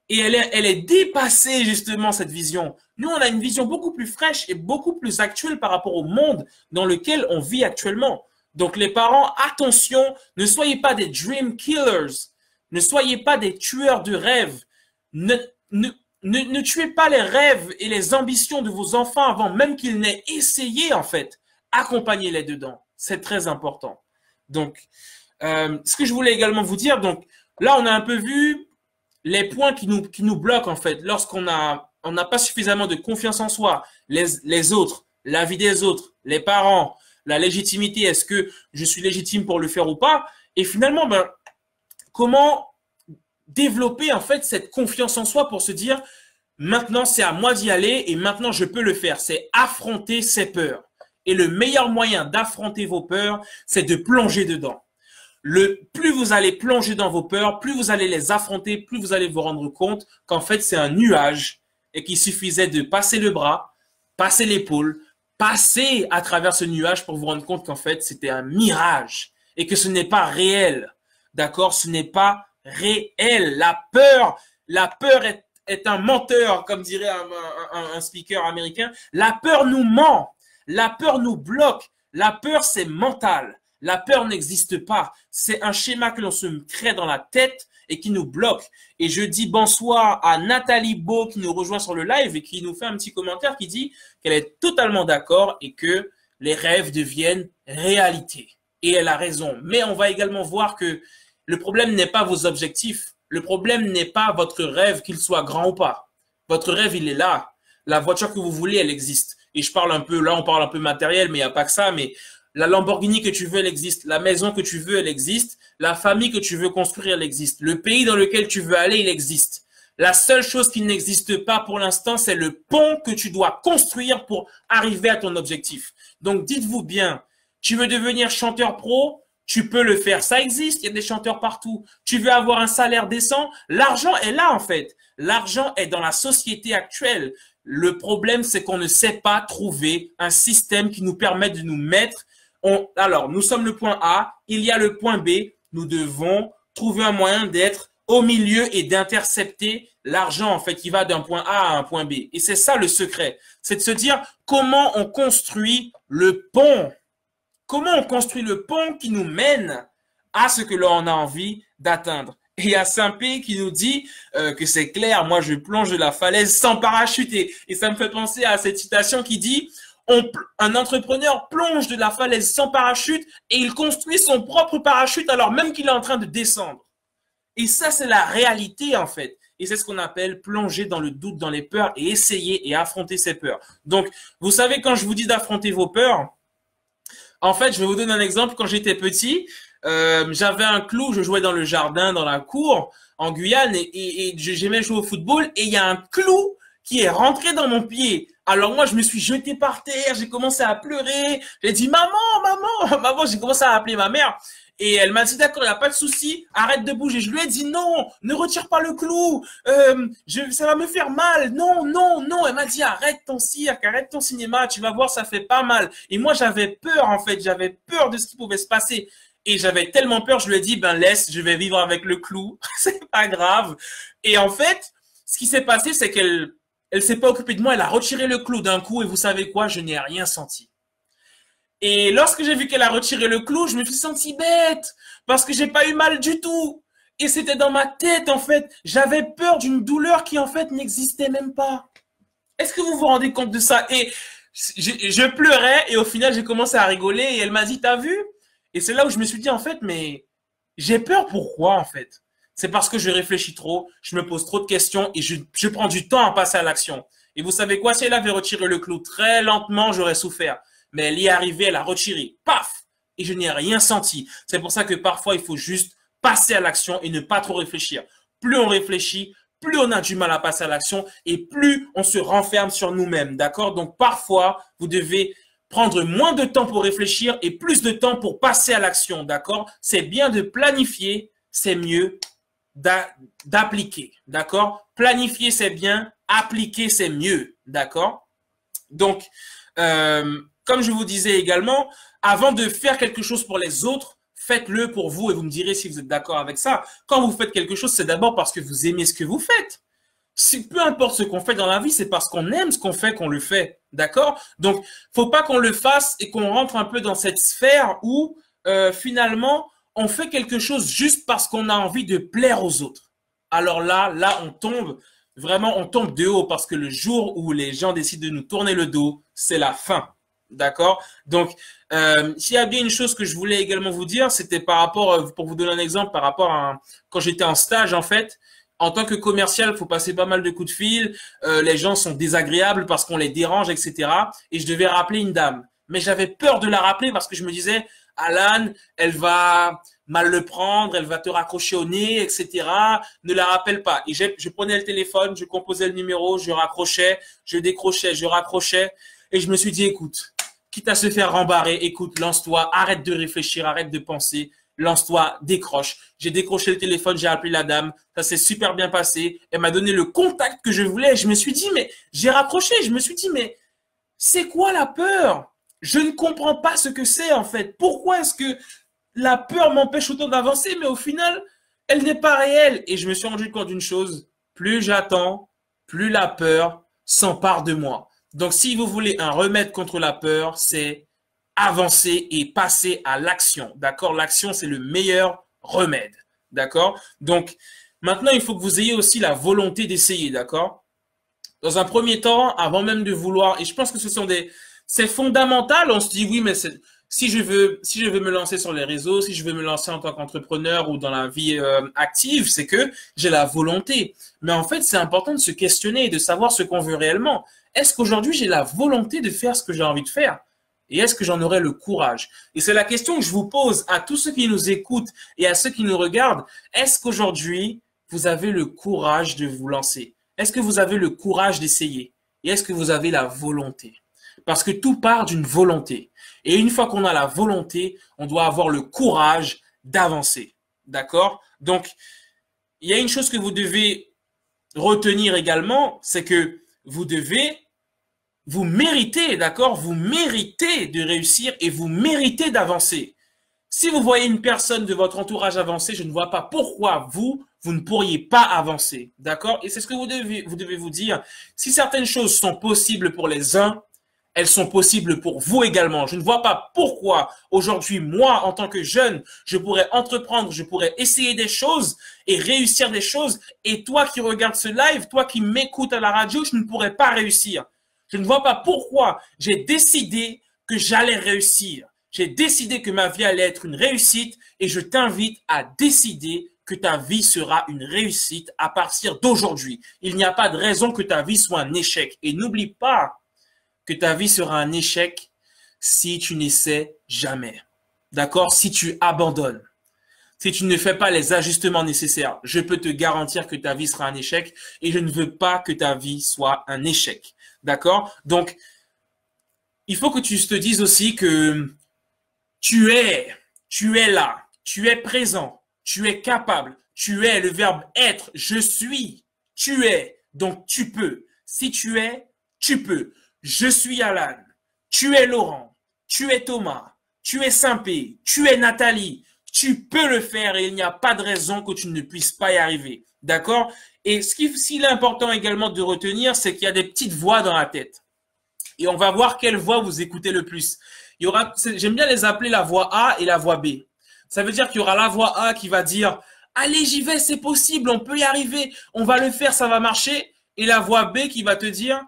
Et elle est dépassée, justement, cette vision. Nous, on a une vision beaucoup plus fraîche et beaucoup plus actuelle par rapport au monde dans lequel on vit actuellement. Donc, les parents, attention, ne soyez pas des dream killers. Ne soyez pas des tueurs de rêves. Ne tuez pas les rêves et les ambitions de vos enfants avant même qu'ils n'aient essayé, en fait. Accompagnez-les dedans. C'est très important. Donc, ce que je voulais également vous dire, donc, là, on a un peu vu les points qui nous bloquent, en fait, lorsqu'on n'a pas suffisamment de confiance en soi, les autres, la vie des autres, les parents, la légitimité, est-ce que je suis légitime pour le faire ou pas? Et finalement, comment développer, en fait, cette confiance en soi pour se dire, maintenant, c'est à moi d'y aller et maintenant, je peux le faire. C'est affronter ses peurs. Et le meilleur moyen d'affronter vos peurs, c'est de plonger dedans. Plus vous allez plonger dans vos peurs, plus vous allez les affronter, plus vous allez vous rendre compte qu'en fait, c'est un nuage et qu'il suffisait de passer le bras, passer l'épaule, passer à travers ce nuage pour vous rendre compte qu'en fait, c'était un mirage et que ce n'est pas réel. D'accord? Ce n'est pas réel. La peur est un menteur, comme dirait un speaker américain. La peur nous ment. La peur nous bloque. La peur, c'est mental. La peur n'existe pas. C'est un schéma que l'on se crée dans la tête et qui nous bloque. Et je dis bonsoir à Nathalie Beau qui nous rejoint sur le live et qui nous fait un petit commentaire qui dit qu'elle est totalement d'accord et que les rêves deviennent réalité. Et elle a raison. Mais on va également voir que le problème n'est pas vos objectifs. Le problème n'est pas votre rêve, qu'il soit grand ou pas. Votre rêve, il est là. La voiture que vous voulez, elle existe. Et je parle un peu, là, on parle un peu matériel, mais il n'y a pas que ça, mais la Lamborghini que tu veux, elle existe. La maison que tu veux, elle existe. La famille que tu veux construire, elle existe. Le pays dans lequel tu veux aller, il existe. La seule chose qui n'existe pas pour l'instant, c'est le pont que tu dois construire pour arriver à ton objectif. Donc, dites-vous bien, tu veux devenir chanteur pro, tu peux le faire. Ça existe, il y a des chanteurs partout. Tu veux avoir un salaire décent, l'argent est là en fait. L'argent est dans la société actuelle. Le problème, c'est qu'on ne sait pas trouver un système qui nous permette de nous mettre. Alors, nous sommes le point A, il y a le point B. Nous devons trouver un moyen d'être au milieu et d'intercepter l'argent en fait qui va d'un point A à un point B. Et c'est ça le secret. C'est de se dire comment on construit le pont. Comment on construit le pont qui nous mène à ce que l'on a envie d'atteindre. Et il y a Saint-Pé qui nous dit que c'est clair, moi je plonge de la falaise sans parachute. Et ça me fait penser à cette citation qui dit un entrepreneur plonge de la falaise sans parachute et il construit son propre parachute alors même qu'il est en train de descendre. Et ça, c'est la réalité en fait. Et c'est ce qu'on appelle plonger dans le doute, dans les peurs et essayer et affronter ses peurs. Donc, vous savez, quand je vous dis d'affronter vos peurs, en fait, je vais vous donner un exemple. Quand j'étais petit, j'avais un clou, je jouais dans le jardin, dans la cour, en Guyane, et j'aimais jouer au football, et il y a un clou qui est rentré dans mon pied. Alors moi, je me suis jeté par terre, j'ai commencé à pleurer, j'ai dit « Maman, maman, maman », j'ai commencé à appeler ma mère. Et elle m'a dit, d'accord, il n'y a pas de souci, arrête de bouger. Je lui ai dit, non, ne retire pas le clou, ça va me faire mal. Non, non, non. Elle m'a dit, arrête ton cirque, arrête ton cinéma, tu vas voir, ça fait pas mal. Et moi, j'avais peur, en fait, j'avais peur de ce qui pouvait se passer. Et j'avais tellement peur, je lui ai dit, ben laisse, je vais vivre avec le clou, c'est pas grave. Et en fait, ce qui s'est passé, c'est qu'elle s'est pas occupée de moi, elle a retiré le clou d'un coup, et vous savez quoi, je n'ai rien senti. Et lorsque j'ai vu qu'elle a retiré le clou, je me suis senti bête parce que j'ai pas eu mal du tout. Et c'était dans ma tête, en fait. J'avais peur d'une douleur qui, en fait, n'existait même pas. Est-ce que vous vous rendez compte de ça? Et je pleurais et au final, j'ai commencé à rigoler et elle m'a dit, t'as vu? Et c'est là où je me suis dit, en fait, mais j'ai peur pourquoi, en fait? C'est parce que je réfléchis trop, je me pose trop de questions et je prends du temps à passer à l'action. Et vous savez quoi? Si elle avait retiré le clou très lentement, j'aurais souffert. Mais elle y est arrivée, elle a retiré. Paf! Et je n'ai rien senti. C'est pour ça que parfois, il faut juste passer à l'action et ne pas trop réfléchir. Plus on réfléchit, plus on a du mal à passer à l'action et plus on se renferme sur nous-mêmes, d'accord? Donc, parfois, vous devez prendre moins de temps pour réfléchir et plus de temps pour passer à l'action, d'accord? C'est bien de planifier, c'est mieux d'appliquer, d'accord? Planifier, c'est bien, appliquer, c'est mieux, d'accord? Donc, comme je vous disais également, avant de faire quelque chose pour les autres, faites-le pour vous et vous me direz si vous êtes d'accord avec ça. Quand vous faites quelque chose, c'est d'abord parce que vous aimez ce que vous faites. Peu importe ce qu'on fait dans la vie, c'est parce qu'on aime ce qu'on fait qu'on le fait, d'accord? Donc, faut pas qu'on le fasse et qu'on rentre un peu dans cette sphère où finalement, on fait quelque chose juste parce qu'on a envie de plaire aux autres. Alors là, on tombe, vraiment, on tombe de haut parce que le jour où les gens décident de nous tourner le dos, c'est la fin. D'accord? Donc, s'il y a bien une chose que je voulais également vous dire, c'était par rapport, pour vous donner un exemple, par rapport à quand j'étais en stage, en fait, en tant que commercial, il faut passer pas mal de coups de fil, les gens sont désagréables parce qu'on les dérange, etc. Et je devais rappeler une dame. Mais j'avais peur de la rappeler parce que je me disais, Alan, elle va mal le prendre, elle va te raccrocher au nez, etc. Ne la rappelle pas. Et je prenais le téléphone, je composais le numéro, je raccrochais, je décrochais, je raccrochais. Et je me suis dit, écoute, quitte à se faire rembarrer, écoute, lance-toi, arrête de réfléchir, arrête de penser, lance-toi, décroche. J'ai décroché le téléphone, j'ai appelé la dame, ça s'est super bien passé. Elle m'a donné le contact que je voulais. Je me suis dit, mais j'ai raccroché. Je me suis dit, mais c'est quoi la peur? Je ne comprends pas ce que c'est en fait. Pourquoi est-ce que la peur m'empêche autant d'avancer, mais au final, elle n'est pas réelle? Et je me suis rendu compte d'une chose, plus j'attends, plus la peur s'empare de moi. Donc, si vous voulez un remède contre la peur, c'est avancer et passer à l'action. D'accord? L'action, c'est le meilleur remède. D'accord? Donc, maintenant, il faut que vous ayez aussi la volonté d'essayer. D'accord? Dans un premier temps, avant même de vouloir, et je pense que c'est fondamental, on se dit oui, mais si je veux me lancer sur les réseaux, si je veux me lancer en tant qu'entrepreneur ou dans la vie active, c'est que j'ai la volonté. Mais en fait, c'est important de se questionner et de savoir ce qu'on veut réellement. Est-ce qu'aujourd'hui, j'ai la volonté de faire ce que j'ai envie de faire? Et est-ce que j'en aurai le courage? Et c'est la question que je vous pose à tous ceux qui nous écoutent et à ceux qui nous regardent. Est-ce qu'aujourd'hui, vous avez le courage de vous lancer? Est-ce que vous avez le courage d'essayer? Et est-ce que vous avez la volonté? Parce que tout part d'une volonté. Et une fois qu'on a la volonté, on doit avoir le courage d'avancer. D'accord? Donc, il y a une chose que vous devez retenir également, c'est que vous méritez, d'accord? Vous méritez de réussir et vous méritez d'avancer. Si vous voyez une personne de votre entourage avancer, je ne vois pas pourquoi vous ne pourriez pas avancer. D'accord? Et c'est ce que vous devez vous dire. Si certaines choses sont possibles pour les uns, elles sont possibles pour vous également. Je ne vois pas pourquoi aujourd'hui, moi, en tant que jeune, je pourrais entreprendre, je pourrais essayer des choses et réussir des choses. Et toi qui regardes ce live, toi qui m'écoutes à la radio, je ne pourrais pas réussir. Je ne vois pas pourquoi j'ai décidé que j'allais réussir. J'ai décidé que ma vie allait être une réussite et je t'invite à décider que ta vie sera une réussite à partir d'aujourd'hui. Il n'y a pas de raison que ta vie soit un échec. Et n'oublie pas que ta vie sera un échec si tu n'essaies jamais. D'accord? Si tu abandonnes. Si tu ne fais pas les ajustements nécessaires, je peux te garantir que ta vie sera un échec et je ne veux pas que ta vie soit un échec. D'accord? Donc, il faut que tu te dises aussi que tu es là, tu es présent, tu es capable, tu es le verbe être, je suis, tu es, donc tu peux. Si tu es, tu peux. Je suis Alan, tu es Laurent, tu es Thomas, tu es Saint-Pé, tu es Nathalie, tu peux le faire et il n'y a pas de raison que tu ne puisses pas y arriver. D'accord? Et s'il est important également de retenir, c'est qu'il y a des petites voix dans la tête. Et on va voir quelle voix vous écoutez le plus. J'aime bien les appeler la voix A et la voix B. Ça veut dire qu'il y aura la voix A qui va dire « Allez, j'y vais, c'est possible, on peut y arriver, on va le faire, ça va marcher. » Et la voix B qui va te dire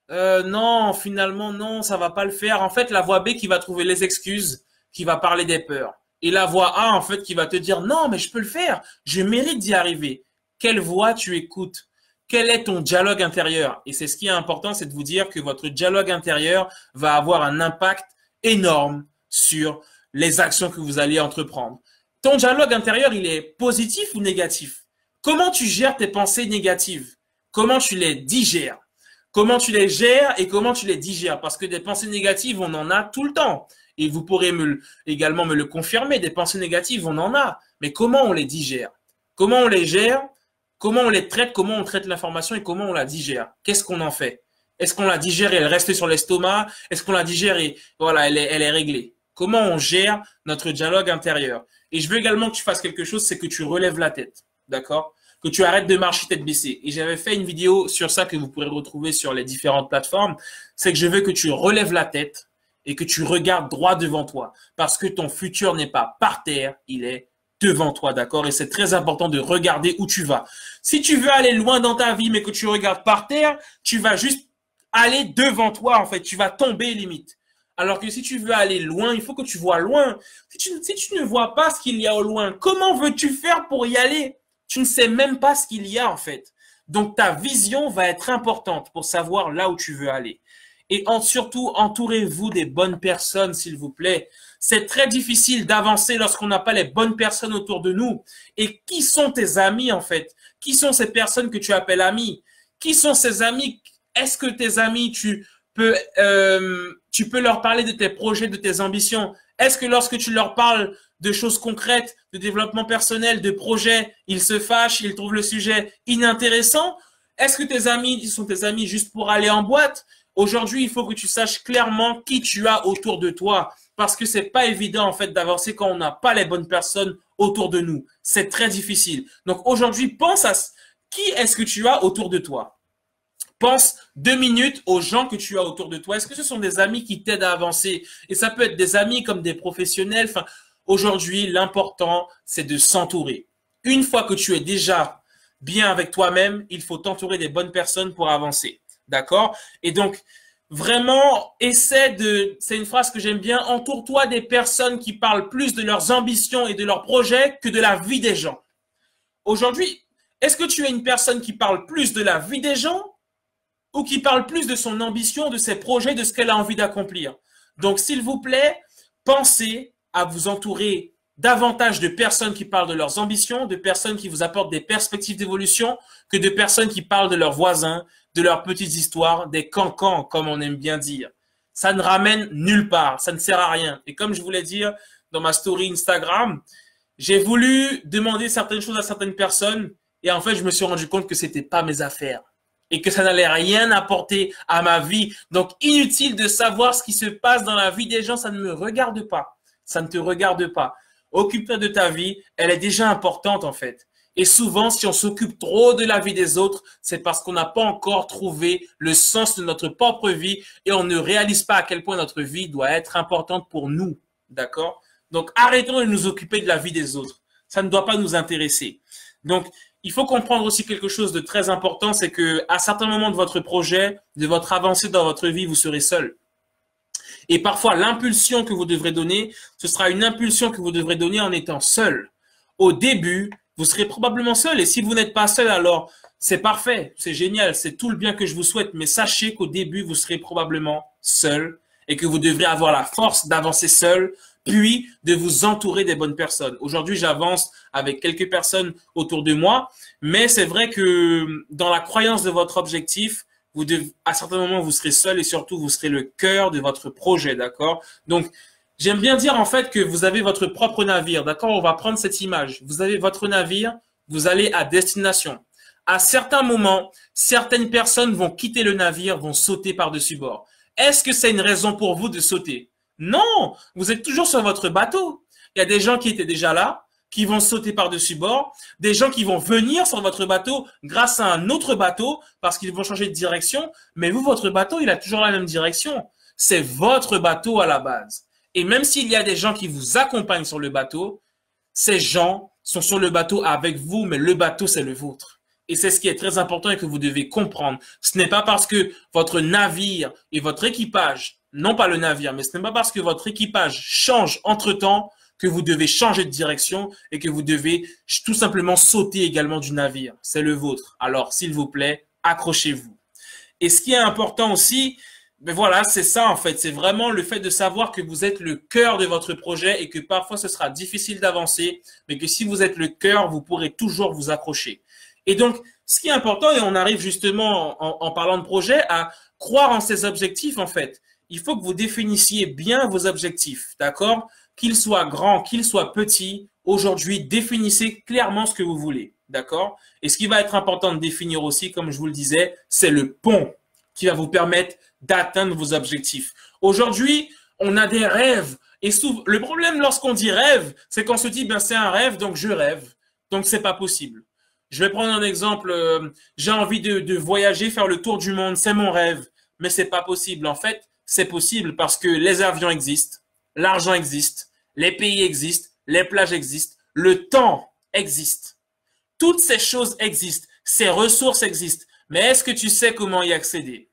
non, finalement, non, ça va pas le faire. En fait, la voix B qui va trouver les excuses, qui va parler des peurs. Et la voix A, en fait, qui va te dire, non, mais je peux le faire. Je mérite d'y arriver. Quelle voix tu écoutes? Quel est ton dialogue intérieur? Et c'est ce qui est important, c'est de vous dire que votre dialogue intérieur va avoir un impact énorme sur les actions que vous allez entreprendre. Ton dialogue intérieur, il est positif ou négatif? Comment tu gères tes pensées négatives? Comment tu les digères? Comment tu les gères et comment tu les digères? Parce que des pensées négatives, on en a tout le temps. Et vous pourrez également me le confirmer, des pensées négatives, on en a. Mais comment on les digère? Comment on les gère? Comment on les traite? Comment on traite l'information et comment on la digère? Qu'est-ce qu'on en fait? Est-ce qu'on la digère et elle reste sur l'estomac? Est-ce qu'on la digère et voilà, elle est réglée? Comment on gère notre dialogue intérieur? Et je veux également que tu fasses quelque chose, c'est que tu relèves la tête. D'accord? Que tu arrêtes de marcher tête baissée. Et j'avais fait une vidéo sur ça que vous pourrez retrouver sur les différentes plateformes. C'est que je veux que tu relèves la tête et que tu regardes droit devant toi. Parce que ton futur n'est pas par terre, il est devant toi, d'accord? Et c'est très important de regarder où tu vas. Si tu veux aller loin dans ta vie, mais que tu regardes par terre, tu vas juste aller devant toi, en fait. Tu vas tomber limite. Alors que si tu veux aller loin, il faut que tu vois loin. Si tu ne vois pas ce qu'il y a au loin, comment veux-tu faire pour y aller? Tu ne sais même pas ce qu'il y a, en fait. Donc, ta vision va être importante pour savoir là où tu veux aller. Et surtout, entourez-vous des bonnes personnes, s'il vous plaît. C'est très difficile d'avancer lorsqu'on n'a pas les bonnes personnes autour de nous. Et qui sont tes amis, en fait? Qui sont ces personnes que tu appelles amis? Qui sont ces amis? Est-ce que tes amis, tu peux leur parler de tes projets, de tes ambitions? Est-ce que lorsque tu leur parles de choses concrètes, de développement personnel, de projets, ils se fâchent, ils trouvent le sujet inintéressant? Est-ce que tes amis, ils sont tes amis juste pour aller en boîte? Aujourd'hui, il faut que tu saches clairement qui tu as autour de toi parce que c'est pas évident en fait d'avancer quand on n'a pas les bonnes personnes autour de nous. C'est très difficile. Donc aujourd'hui, pense à qui est-ce que tu as autour de toi. Pense 2 minutes aux gens que tu as autour de toi. Est-ce que ce sont des amis qui t'aident à avancer? Et ça peut être des amis comme des professionnels. Enfin, aujourd'hui, l'important, c'est de s'entourer. Une fois que tu es déjà bien avec toi-même, il faut t'entourer des bonnes personnes pour avancer. D'accord? Et donc, vraiment, c'est une phrase que j'aime bien, entoure-toi des personnes qui parlent plus de leurs ambitions et de leurs projets que de la vie des gens. Aujourd'hui, est-ce que tu es une personne qui parle plus de la vie des gens ou qui parle plus de son ambition, de ses projets, de ce qu'elle a envie d'accomplir? Donc, s'il vous plaît, pensez à vous entourer davantage de personnes qui parlent de leurs ambitions, de personnes qui vous apportent des perspectives d'évolution, que de personnes qui parlent de leurs voisins, de leurs petites histoires, des cancans, comme on aime bien dire. Ça ne ramène nulle part, ça ne sert à rien. Et comme je voulais dire dans ma story Instagram, j'ai voulu demander certaines choses à certaines personnes et en fait, je me suis rendu compte que c'était pas mes affaires et que ça n'allait rien apporter à ma vie. Donc, inutile de savoir ce qui se passe dans la vie des gens, ça ne me regarde pas. Ça ne te regarde pas. Occupe-toi de ta vie, elle est déjà importante en fait. Et souvent, si on s'occupe trop de la vie des autres, c'est parce qu'on n'a pas encore trouvé le sens de notre propre vie et on ne réalise pas à quel point notre vie doit être importante pour nous. D'accord? Donc, arrêtons de nous occuper de la vie des autres. Ça ne doit pas nous intéresser. Donc, il faut comprendre aussi quelque chose de très important, c'est que à certains moments de votre projet, de votre avancée dans votre vie, vous serez seul. Et parfois, l'impulsion que vous devrez donner, ce sera une impulsion que vous devrez donner en étant seul. Au début, vous serez probablement seul. Et si vous n'êtes pas seul, alors c'est parfait, c'est génial, c'est tout le bien que je vous souhaite. Mais sachez qu'au début, vous serez probablement seul et que vous devrez avoir la force d'avancer seul, puis de vous entourer des bonnes personnes. Aujourd'hui, j'avance avec quelques personnes autour de moi, mais c'est vrai que dans la croyance de votre objectif, à certains moments, vous serez seul et surtout, vous serez le cœur de votre projet, d'accord? Donc, j'aime bien dire en fait que vous avez votre propre navire, d'accord? On va prendre cette image. Vous avez votre navire, vous allez à destination. À certains moments, certaines personnes vont quitter le navire, vont sauter par-dessus bord. Est-ce que c'est une raison pour vous de sauter? Non, vous êtes toujours sur votre bateau. Il y a des gens qui étaient déjà là, qui vont sauter par-dessus bord, des gens qui vont venir sur votre bateau grâce à un autre bateau parce qu'ils vont changer de direction, mais vous, votre bateau, il a toujours la même direction. C'est votre bateau à la base. Et même s'il y a des gens qui vous accompagnent sur le bateau, ces gens sont sur le bateau avec vous, mais le bateau, c'est le vôtre. Et c'est ce qui est très important et que vous devez comprendre. Ce n'est pas parce que votre navire et votre équipage, non pas le navire, mais ce n'est pas parce que votre équipage change entre-temps que vous devez changer de direction et que vous devez tout simplement sauter également du navire. C'est le vôtre. Alors, s'il vous plaît, accrochez-vous. Et ce qui est important aussi, Mais voilà, c'est ça en fait. C'est vraiment le fait de savoir que vous êtes le cœur de votre projet et que parfois ce sera difficile d'avancer, mais que si vous êtes le cœur, vous pourrez toujours vous accrocher. Et donc, ce qui est important, et on arrive justement en parlant de projet, à croire en ces objectifs en fait. Il faut que vous définissiez bien vos objectifs, d'accord? Qu'ils soient grands, qu'ils soient petits. Aujourd'hui, définissez clairement ce que vous voulez, d'accord? Et ce qui va être important de définir aussi, comme je vous le disais, c'est le pont qui va vous permettre d'atteindre vos objectifs. Aujourd'hui, on a des rêves. Et souvent, le problème lorsqu'on dit rêve, c'est qu'on se dit, ben, c'est un rêve, donc je rêve. Donc, c'est pas possible. Je vais prendre un exemple. J'ai envie de voyager, faire le tour du monde. C'est mon rêve. Mais c'est pas possible. En fait, c'est possible parce que les avions existent, l'argent existe, les pays existent, les plages existent, le temps existe. Toutes ces choses existent. Ces ressources existent. Mais est-ce que tu sais comment y accéder?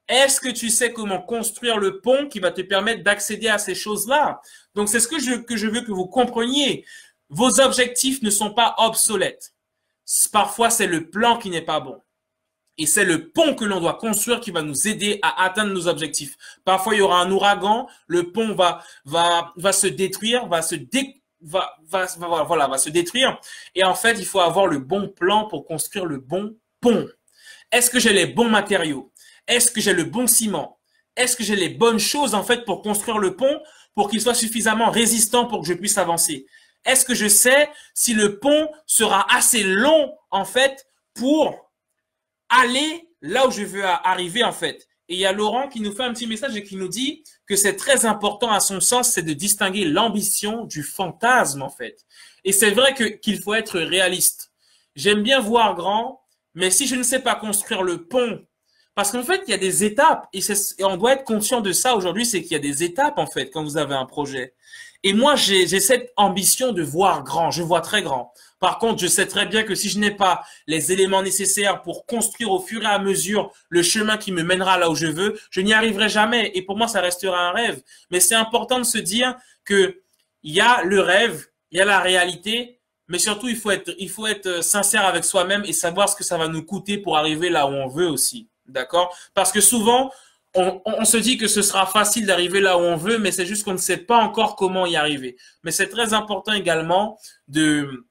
Est-ce que tu sais comment construire le pont qui va te permettre d'accéder à ces choses-là? Donc, c'est ce que je veux que vous compreniez. Vos objectifs ne sont pas obsolètes. Parfois, c'est le plan qui n'est pas bon. Et c'est le pont que l'on doit construire qui va nous aider à atteindre nos objectifs. Parfois, il y aura un ouragan, le pont va se détruire, va se détruire. Et en fait, il faut avoir le bon plan pour construire le bon pont. Est-ce que j'ai les bons matériaux? Est-ce que j'ai le bon ciment? Est-ce que j'ai les bonnes choses en fait pour construire le pont pour qu'il soit suffisamment résistant pour que je puisse avancer? Est-ce que je sais si le pont sera assez long en fait pour aller là où je veux arriver en fait? Et il y a Laurent qui nous fait un petit message et qui nous dit que c'est très important à son sens, c'est de distinguer l'ambition du fantasme en fait. Et c'est vrai qu'il faut être réaliste. J'aime bien voir grand, mais si je ne sais pas construire le pont, parce qu'en fait, il y a des étapes et on doit être conscient de ça aujourd'hui, c'est qu'il y a des étapes en fait quand vous avez un projet. Et moi, j'ai cette ambition de voir grand, je vois très grand. Par contre, je sais très bien que si je n'ai pas les éléments nécessaires pour construire au fur et à mesure le chemin qui me mènera là où je veux, je n'y arriverai jamais. Et pour moi, ça restera un rêve. Mais c'est important de se dire que il y a le rêve, il y a la réalité, mais surtout, il faut être sincère avec soi-même et savoir ce que ça va nous coûter pour arriver là où on veut aussi. D'accord? Parce que souvent, on se dit que ce sera facile d'arriver là où on veut, mais c'est juste qu'on ne sait pas encore comment y arriver. Mais c'est très important également de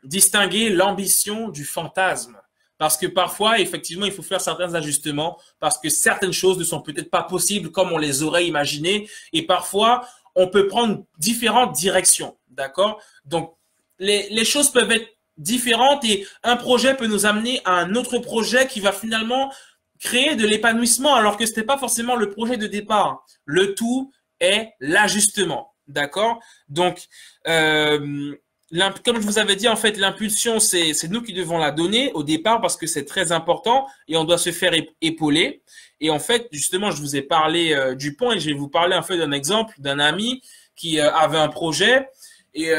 distinguer l'ambition du fantasme. Parce que parfois, effectivement, il faut faire certains ajustements parce que certaines choses ne sont peut-être pas possibles comme on les aurait imaginées. Et parfois, on peut prendre différentes directions. D'accord? Donc, les choses peuvent être différentes et un projet peut nous amener à un autre projet qui va finalement créer de l'épanouissement alors que ce n'était pas forcément le projet de départ. Le tout est l'ajustement. D'accord? Donc, comme je vous avais dit, en fait, l'impulsion, c'est nous qui devons la donner au départ parce que c'est très important et on doit se faire épauler. Et en fait, justement, je vous ai parlé du pont et je vais vous parler en fait d'un exemple d'un ami qui avait un projet et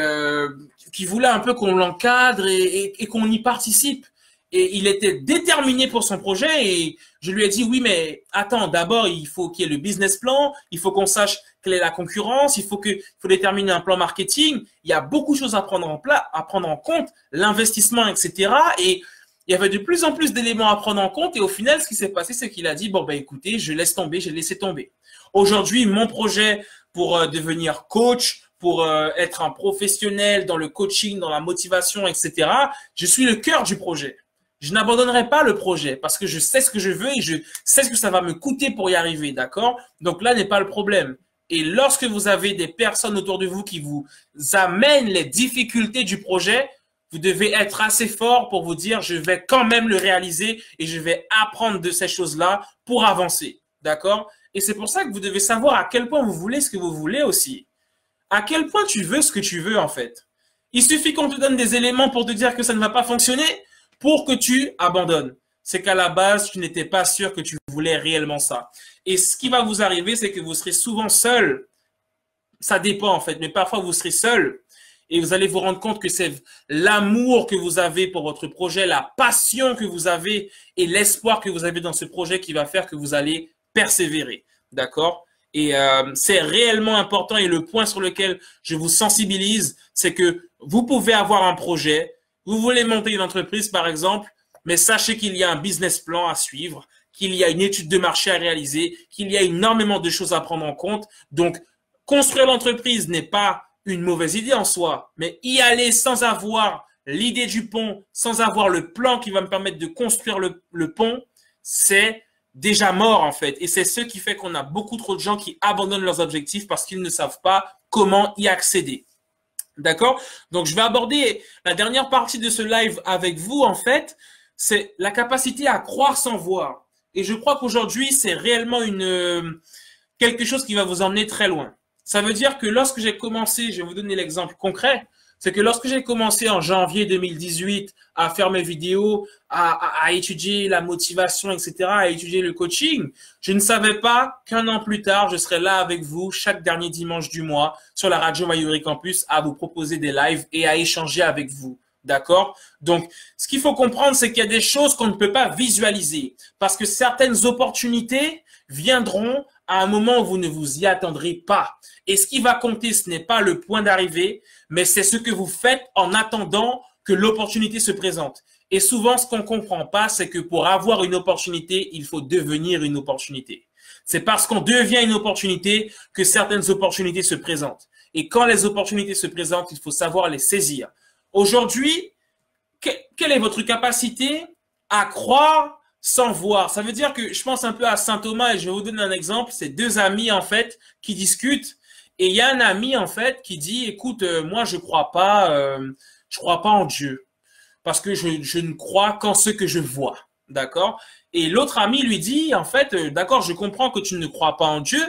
qui voulait un peu qu'on l'encadre et qu'on y participe. Et il était déterminé pour son projet et je lui ai dit, oui, mais attends, d'abord, il faut qu'il y ait le business plan, il faut qu'on sache quelle est la concurrence, il faut déterminer un plan marketing. Il y a beaucoup de choses à prendre en compte, l'investissement, etc. Et il y avait de plus en plus d'éléments à prendre en compte. Et au final, ce qui s'est passé, c'est qu'il a dit, bon, ben, écoutez, je laisse tomber, j'ai laissé tomber. Aujourd'hui, mon projet pour devenir coach, pour être un professionnel dans le coaching, dans la motivation, etc., je suis le cœur du projet. Je n'abandonnerai pas le projet parce que je sais ce que je veux et je sais ce que ça va me coûter pour y arriver, d'accord? Donc là n'est pas le problème. Et lorsque vous avez des personnes autour de vous qui vous amènent les difficultés du projet, vous devez être assez fort pour vous dire je vais quand même le réaliser et je vais apprendre de ces choses-là pour avancer, d'accord? Et c'est pour ça que vous devez savoir à quel point vous voulez ce que vous voulez aussi. À quel point tu veux ce que tu veux en fait. Il suffit qu'on te donne des éléments pour te dire que ça ne va pas fonctionner pour que tu abandonnes. C'est qu'à la base, tu n'étais pas sûr que tu voulais réellement ça. Et ce qui va vous arriver, c'est que vous serez souvent seul. Ça dépend en fait, mais parfois vous serez seul et vous allez vous rendre compte que c'est l'amour que vous avez pour votre projet, la passion que vous avez et l'espoir que vous avez dans ce projet qui va faire que vous allez persévérer. D'accord? Et c'est réellement important et le point sur lequel je vous sensibilise, c'est que vous pouvez avoir un projet. Vous voulez monter une entreprise, par exemple, mais sachez qu'il y a un business plan à suivre, qu'il y a une étude de marché à réaliser, qu'il y a énormément de choses à prendre en compte. Donc, construire l'entreprise n'est pas une mauvaise idée en soi, mais y aller sans avoir l'idée du pont, sans avoir le plan qui va me permettre de construire le pont, c'est déjà mort en fait. Et c'est ce qui fait qu'on a beaucoup trop de gens qui abandonnent leurs objectifs parce qu'ils ne savent pas comment y accéder. D'accord? Donc, je vais aborder la dernière partie de ce live avec vous, en fait. C'est la capacité à croire sans voir. Et je crois qu'aujourd'hui, c'est réellement quelque chose qui va vous emmener très loin. Ça veut dire que lorsque j'ai commencé, je vais vous donner l'exemple concret, c'est que lorsque j'ai commencé en janvier 2018 à faire mes vidéos, à étudier la motivation, etc., à étudier le coaching, je ne savais pas qu'un an plus tard, je serais là avec vous chaque dernier dimanche du mois sur la radio Mayuri Campus à vous proposer des lives et à échanger avec vous. D'accord? Donc, ce qu'il faut comprendre, c'est qu'il y a des choses qu'on ne peut pas visualiser parce que certaines opportunités viendront à un moment où vous ne vous y attendrez pas. Et ce qui va compter, ce n'est pas le point d'arrivée, mais c'est ce que vous faites en attendant que l'opportunité se présente. Et souvent, ce qu'on ne comprend pas, c'est que pour avoir une opportunité, il faut devenir une opportunité. C'est parce qu'on devient une opportunité que certaines opportunités se présentent. Et quand les opportunités se présentent, il faut savoir les saisir. Aujourd'hui, quelle est votre capacité à croire sans voir? Ça veut dire que je pense un peu à saint Thomas et je vais vous donner un exemple. C'est deux amis en fait qui discutent et il y a un ami en fait qui dit écoute, moi je crois pas en Dieu parce que je ne crois qu'en ce que je vois. D'accord? Et l'autre ami lui dit en fait d'accord, je comprends que tu ne crois pas en Dieu,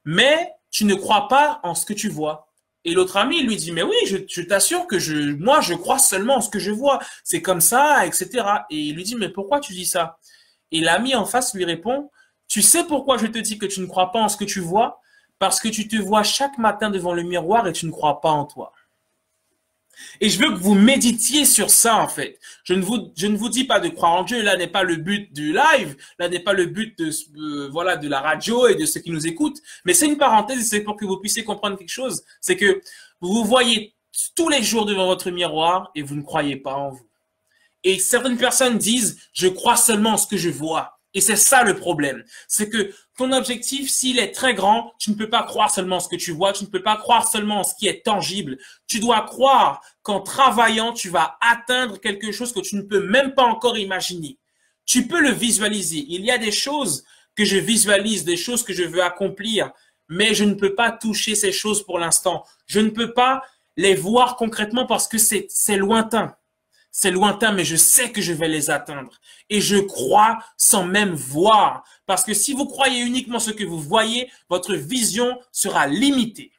mais tu ne crois pas en ce que tu vois. Et l'autre ami lui dit, mais oui, je t'assure que moi, je crois seulement en ce que je vois. C'est comme ça, etc. Et il lui dit, mais pourquoi tu dis ça? Et l'ami en face lui répond, tu sais pourquoi je te dis que tu ne crois pas en ce que tu vois? Parce que tu te vois chaque matin devant le miroir et tu ne crois pas en toi. Et je veux que vous méditiez sur ça, en fait. Je ne vous dis pas de croire en Dieu. Là n'est pas le but du live. Là n'est pas le but de la radio et de ceux qui nous écoutent. Mais c'est une parenthèse et c'est pour que vous puissiez comprendre quelque chose. C'est que vous vous voyez tous les jours devant votre miroir et vous ne croyez pas en vous. Et certaines personnes disent, je crois seulement en ce que je vois. Et c'est ça le problème. C'est que ton objectif, s'il est très grand, tu ne peux pas croire seulement en ce que tu vois, tu ne peux pas croire seulement en ce qui est tangible. Tu dois croire qu'en travaillant, tu vas atteindre quelque chose que tu ne peux même pas encore imaginer. Tu peux le visualiser. Il y a des choses que je visualise, des choses que je veux accomplir, mais je ne peux pas toucher ces choses pour l'instant. Je ne peux pas les voir concrètement parce que c'est lointain. C'est lointain, mais je sais que je vais les atteindre. Et je crois sans même voir. Parce que si vous croyez uniquement ce que vous voyez, votre vision sera limitée.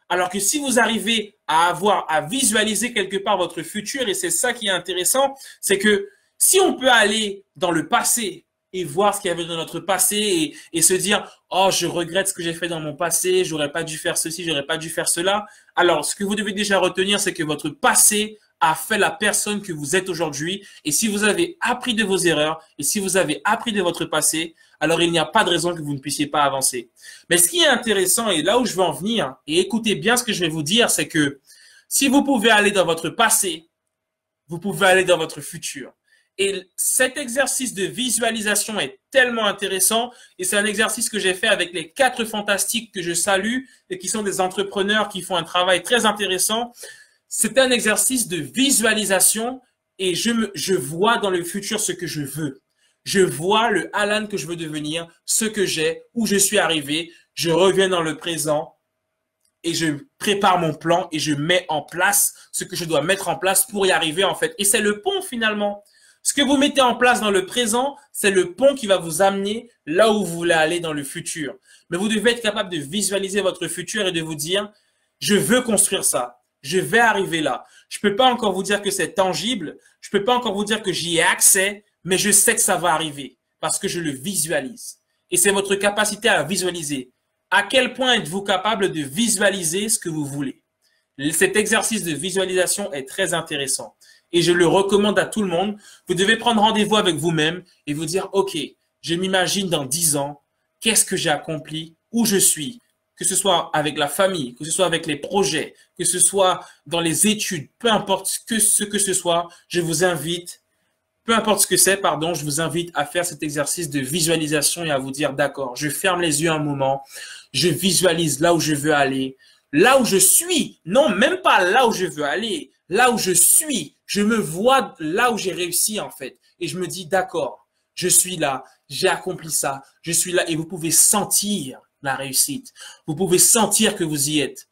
Alors que si vous arrivez à visualiser quelque part votre futur, et c'est ça qui est intéressant, c'est que si on peut aller dans le passé et voir ce qu'il y avait dans notre passé et se dire « Oh, je regrette ce que j'ai fait dans mon passé, j'aurais pas dû faire ceci, j'aurais pas dû faire cela », alors ce que vous devez déjà retenir, c'est que votre passé a fait la personne que vous êtes aujourd'hui. Et si vous avez appris de vos erreurs et si vous avez appris de votre passé, alors il n'y a pas de raison que vous ne puissiez pas avancer. Mais ce qui est intéressant et là où je veux en venir, et écoutez bien ce que je vais vous dire, c'est que si vous pouvez aller dans votre passé, vous pouvez aller dans votre futur. Et cet exercice de visualisation est tellement intéressant et c'est un exercice que j'ai fait avec les 4 fantastiques que je salue et qui sont des entrepreneurs qui font un travail très intéressant. C'est un exercice de visualisation et je vois dans le futur ce que je veux. Je vois le Alan que je veux devenir, ce que j'ai, où je suis arrivé. Je reviens dans le présent et je prépare mon plan et je mets en place ce que je dois mettre en place pour y arriver en fait. Et c'est le pont finalement. Ce que vous mettez en place dans le présent, c'est le pont qui va vous amener là où vous voulez aller dans le futur. Mais vous devez être capable de visualiser votre futur et de vous dire, je veux construire ça. Je vais arriver là. Je peux pas encore vous dire que c'est tangible. Je peux pas encore vous dire que j'y ai accès, mais je sais que ça va arriver parce que je le visualise. Et c'est votre capacité à visualiser. À quel point êtes-vous capable de visualiser ce que vous voulez? Cet exercice de visualisation est très intéressant et je le recommande à tout le monde. Vous devez prendre rendez-vous avec vous-même et vous dire, OK, je m'imagine dans 10 ans, qu'est-ce que j'ai accompli, où je suis? Que ce soit avec la famille, que ce soit avec les projets, que ce soit dans les études, peu importe ce que ce soit, je vous invite, peu importe ce que c'est, pardon, je vous invite à faire cet exercice de visualisation et à vous dire, d'accord, je ferme les yeux un moment, je visualise là où je veux aller, là où je suis, non, même pas là où je veux aller, là où je suis, je me vois là où j'ai réussi en fait. Et je me dis, d'accord, je suis là, j'ai accompli ça, je suis là et vous pouvez sentir la réussite. Vous pouvez sentir que vous y êtes.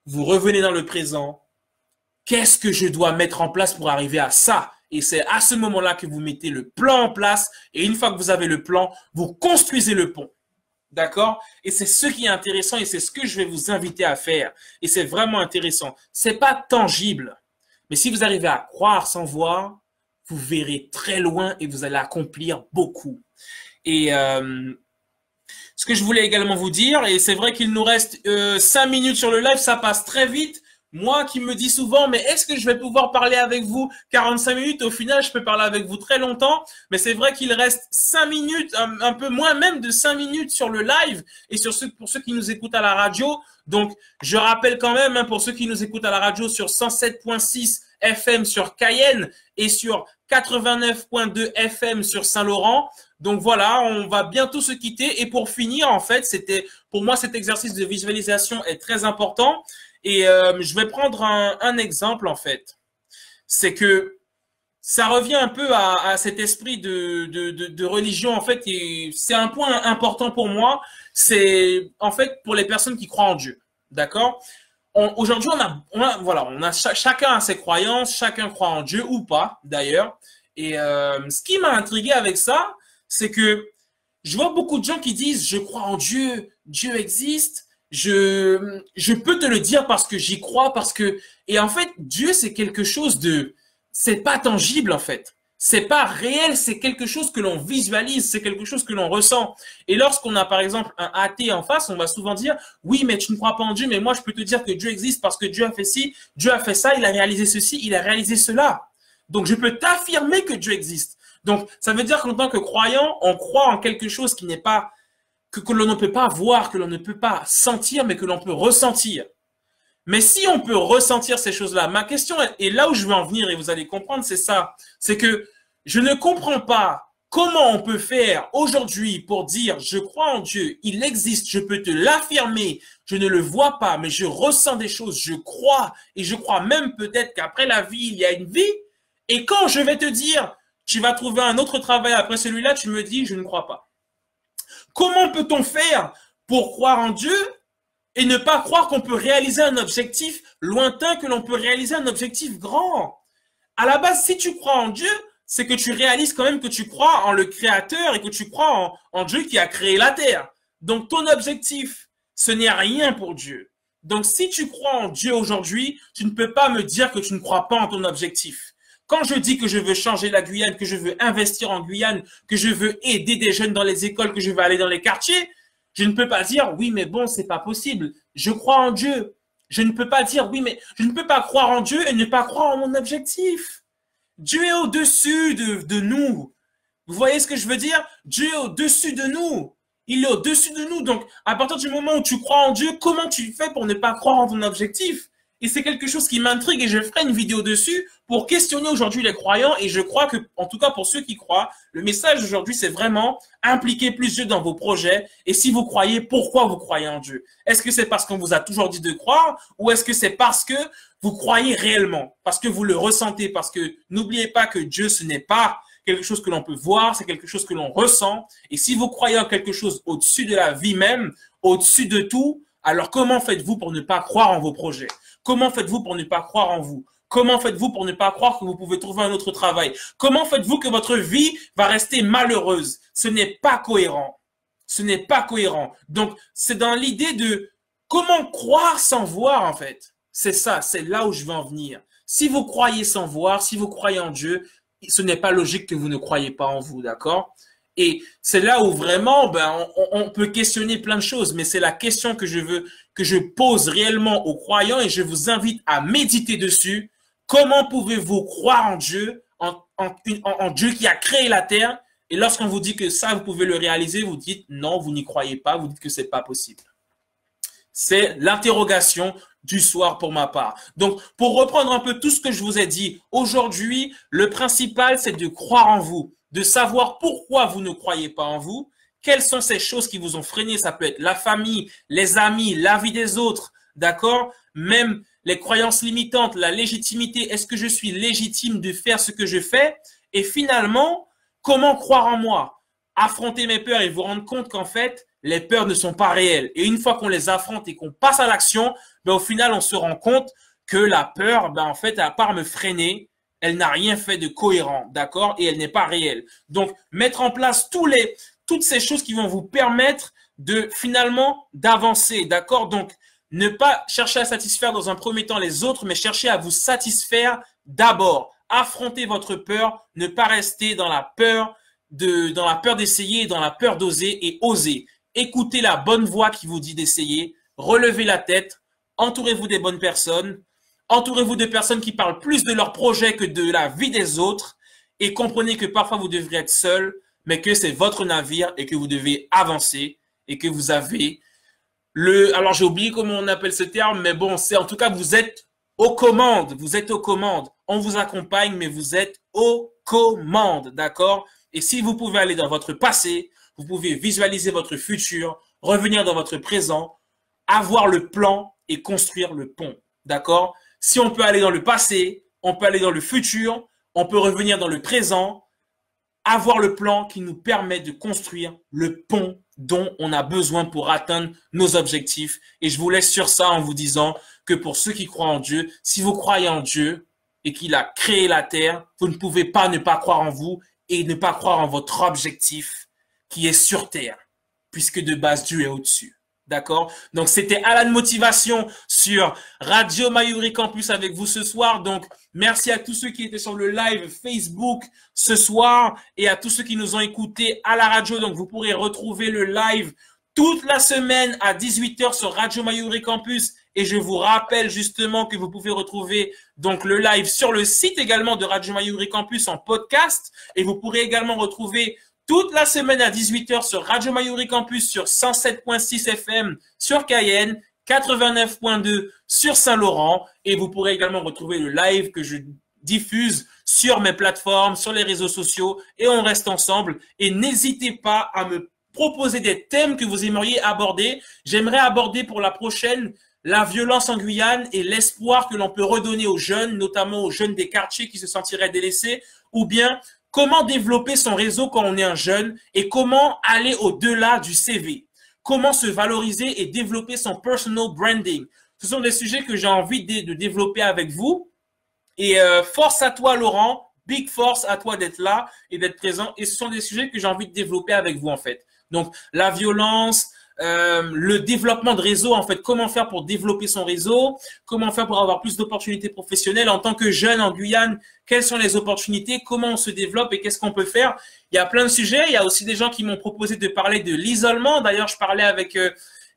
Vous revenez dans le présent. Qu'est-ce que je dois mettre en place pour arriver à ça? Et c'est à ce moment-là que vous mettez le plan en place. Et une fois que vous avez le plan, vous construisez le pont. D'accord? Et c'est ce qui est intéressant et c'est ce que je vais vous inviter à faire. Et c'est vraiment intéressant. C'est pas tangible. Mais si vous arrivez à croire sans voir, vous verrez très loin et vous allez accomplir beaucoup. Et ce que je voulais également vous dire, et c'est vrai qu'il nous reste 5 minutes sur le live, ça passe très vite. Moi qui me dis souvent, mais est-ce que je vais pouvoir parler avec vous 45 minutes? Au final, je peux parler avec vous très longtemps, mais c'est vrai qu'il reste 5 minutes, un peu moins même de 5 minutes sur le live et pour ceux qui nous écoutent à la radio. Donc, je rappelle quand même, hein, pour ceux qui nous écoutent à la radio sur 107.6 FM sur Cayenne et sur 89.2 FM sur Saint-Laurent. Donc voilà, on va bientôt se quitter. Et pour finir, en fait, pour moi, cet exercice de visualisation est très important. Et je vais prendre un exemple, en fait. C'est que ça revient un peu à cet esprit de religion, en fait. Et c'est un point important pour moi. C'est, en fait, pour les personnes qui croient en Dieu. D'accord? Aujourd'hui, chacun a ses croyances, chacun croit en Dieu ou pas, d'ailleurs. Et ce qui m'a intrigué avec ça, c'est que je vois beaucoup de gens qui disent, je crois en Dieu, Dieu existe. Je peux te le dire parce que j'y crois, et en fait, Dieu, c'est quelque chose c'est pas tangible, en fait. C'est pas réel, c'est quelque chose que l'on visualise, c'est quelque chose que l'on ressent. Et lorsqu'on a, par exemple, un athée en face, on va souvent dire, oui, mais tu ne crois pas en Dieu, mais moi, je peux te dire que Dieu existe parce que Dieu a fait ci, Dieu a fait ça, il a réalisé ceci, il a réalisé cela. Donc, je peux t'affirmer que Dieu existe. Donc, ça veut dire qu'en tant que croyant, on croit en quelque chose qui n'est pas que l'on ne peut pas voir, que l'on ne peut pas sentir, mais que l'on peut ressentir. Mais si on peut ressentir ces choses-là, ma question est là où je veux en venir et vous allez comprendre, c'est ça. C'est que je ne comprends pas comment on peut faire aujourd'hui pour dire je crois en Dieu, il existe, je peux te l'affirmer, je ne le vois pas, mais je ressens des choses, je crois et je crois même peut-être qu'après la vie, il y a une vie. Et quand je vais te dire tu vas trouver un autre travail après celui-là, tu me dis je ne crois pas. Comment peut-on faire pour croire en Dieu et ne pas croire qu'on peut réaliser un objectif lointain, que l'on peut réaliser un objectif grand? À la base, si tu crois en Dieu, c'est que tu réalises quand même que tu crois en le Créateur et que tu crois en Dieu qui a créé la terre. Donc, ton objectif, ce n'est rien pour Dieu. Donc, si tu crois en Dieu aujourd'hui, tu ne peux pas me dire que tu ne crois pas en ton objectif. Quand je dis que je veux changer la Guyane, que je veux investir en Guyane, que je veux aider des jeunes dans les écoles, que je veux aller dans les quartiers, je ne peux pas dire oui, mais bon, c'est pas possible. Je crois en Dieu. Je ne peux pas dire oui, mais je ne peux pas croire en Dieu et ne pas croire en mon objectif. Dieu est au-dessus de nous. Vous voyez ce que je veux dire? Dieu est au-dessus de nous. Il est au-dessus de nous. Donc, à partir du moment où tu crois en Dieu, comment tu fais pour ne pas croire en ton objectif? Et c'est quelque chose qui m'intrigue et je ferai une vidéo dessus pour questionner aujourd'hui les croyants. Et je crois que, en tout cas pour ceux qui croient, le message aujourd'hui, c'est vraiment impliquer plus Dieu dans vos projets. Et si vous croyez, pourquoi vous croyez en Dieu? Est-ce que c'est parce qu'on vous a toujours dit de croire ou est-ce que c'est parce que vous croyez réellement? Parce que vous le ressentez? Parce que n'oubliez pas que Dieu, ce n'est pas quelque chose que l'on peut voir, c'est quelque chose que l'on ressent. Et si vous croyez en quelque chose au-dessus de la vie même, au-dessus de tout, alors comment faites-vous pour ne pas croire en vos projets? Comment faites-vous pour ne pas croire en vous? Comment faites-vous pour ne pas croire que vous pouvez trouver un autre travail? Comment faites-vous que votre vie va rester malheureuse? Ce n'est pas cohérent. Ce n'est pas cohérent. Donc, c'est dans l'idée de comment croire sans voir, en fait. C'est ça, c'est là où je veux en venir. Si vous croyez sans voir, si vous croyez en Dieu, ce n'est pas logique que vous ne croyez pas en vous, d'accord? Et c'est là où vraiment, on peut questionner plein de choses, mais c'est la question que je pose réellement aux croyants et je vous invite à méditer dessus. Comment pouvez-vous croire en Dieu, en Dieu qui a créé la terre? Et lorsqu'on vous dit que ça, vous pouvez le réaliser, vous dites non, vous n'y croyez pas, vous dites que c'est pas possible. C'est l'interrogation du soir pour ma part. Donc, pour reprendre un peu tout ce que je vous ai dit, aujourd'hui, le principal, c'est de croire en vous, de savoir pourquoi vous ne croyez pas en vous, quelles sont ces choses qui vous ont freiné. Ça peut être la famille, les amis, la vie des autres, d'accord? Même les croyances limitantes, la légitimité. Est-ce que je suis légitime de faire ce que je fais? Et finalement, comment croire en moi? Affronter mes peurs et vous rendre compte qu'en fait, les peurs ne sont pas réelles. Et une fois qu'on les affronte et qu'on passe à l'action, ben, au final, on se rend compte que la peur, ben, en fait, à part me freiner, elle n'a rien fait de cohérent, d'accord? Et elle n'est pas réelle. Donc, mettre en place toutes ces choses qui vont vous permettre de finalement d'avancer, d'accord? Donc, ne pas chercher à satisfaire dans un premier temps les autres, mais chercher à vous satisfaire d'abord. Affrontez votre peur, ne pas rester dans la peur d'essayer, dans la peur d'oser et oser. Écoutez la bonne voix qui vous dit d'essayer, relevez la tête, entourez-vous des bonnes personnes, entourez-vous de personnes qui parlent plus de leur projet que de la vie des autres et comprenez que parfois vous devrez être seul, mais que c'est votre navire et que vous devez avancer et que vous avez alors j'ai oublié comment on appelle ce terme, mais bon, c'est en tout cas vous êtes aux commandes, vous êtes aux commandes. On vous accompagne, mais vous êtes aux commandes, d'accord? Et si vous pouvez aller dans votre passé, vous pouvez visualiser votre futur, revenir dans votre présent, avoir le plan et construire le pont, d'accord? Si on peut aller dans le passé, on peut aller dans le futur, on peut revenir dans le présent, avoir le plan qui nous permet de construire le pont dont on a besoin pour atteindre nos objectifs. Et je vous laisse sur ça en vous disant que pour ceux qui croient en Dieu, si vous croyez en Dieu et qu'il a créé la terre, vous ne pouvez pas ne pas croire en vous et ne pas croire en votre objectif qui est sur terre, puisque de base, Dieu est au-dessus. D'accord? Donc, c'était Alan Motivation sur Radio Mayuri Campus avec vous ce soir. Donc, merci à tous ceux qui étaient sur le live Facebook ce soir et à tous ceux qui nous ont écoutés à la radio. Donc, vous pourrez retrouver le live toute la semaine à 18 h sur Radio Mayuri Campus. Et je vous rappelle justement que vous pouvez retrouver donc le live sur le site également de Radio Mayuri Campus en podcast. Et vous pourrez également retrouver toute la semaine à 18 h sur Radio Mayuri Campus sur 107.6 FM sur Cayenne, 89.2 sur Saint-Laurent. Et vous pourrez également retrouver le live que je diffuse sur mes plateformes, sur les réseaux sociaux. Et on reste ensemble. Et n'hésitez pas à me proposer des thèmes que vous aimeriez aborder. J'aimerais aborder pour la prochaine la violence en Guyane et l'espoir que l'on peut redonner aux jeunes, notamment aux jeunes des quartiers qui se sentiraient délaissés, ou bien comment développer son réseau quand on est un jeune et comment aller au-delà du CV. Comment se valoriser et développer son personal branding. Ce sont des sujets que j'ai envie de développer avec vous. Et force à toi, Laurent. Big force à toi d'être là et d'être présent. Et ce sont des sujets que j'ai envie de développer avec vous, en fait. Donc, la violence, le développement de réseau, en fait, comment faire pour développer son réseau, comment faire pour avoir plus d'opportunités professionnelles en tant que jeune en Guyane, quelles sont les opportunités, comment on se développe et qu'est-ce qu'on peut faire. Il y a plein de sujets, il y a aussi des gens qui m'ont proposé de parler de l'isolement. D'ailleurs, je parlais avec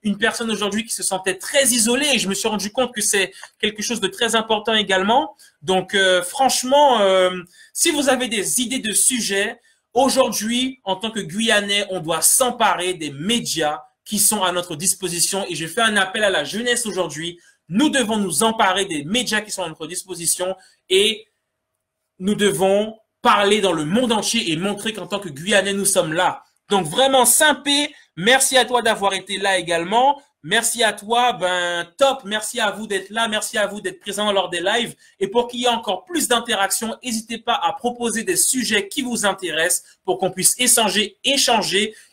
une personne aujourd'hui qui se sentait très isolée et je me suis rendu compte que c'est quelque chose de très important également. Donc, franchement, si vous avez des idées de sujets, aujourd'hui, en tant que Guyanais, on doit s'emparer des médias qui sont à notre disposition. Et je fais un appel à la jeunesse aujourd'hui. Nous devons nous emparer des médias qui sont à notre disposition et nous devons parler dans le monde entier et montrer qu'en tant que Guyanais, nous sommes là. Donc vraiment, Saint-Pé, merci à toi d'avoir été là également. Merci à toi, ben top, merci à vous d'être là, merci à vous d'être présent lors des lives. Et pour qu'il y ait encore plus d'interaction, n'hésitez pas à proposer des sujets qui vous intéressent pour qu'on puisse échanger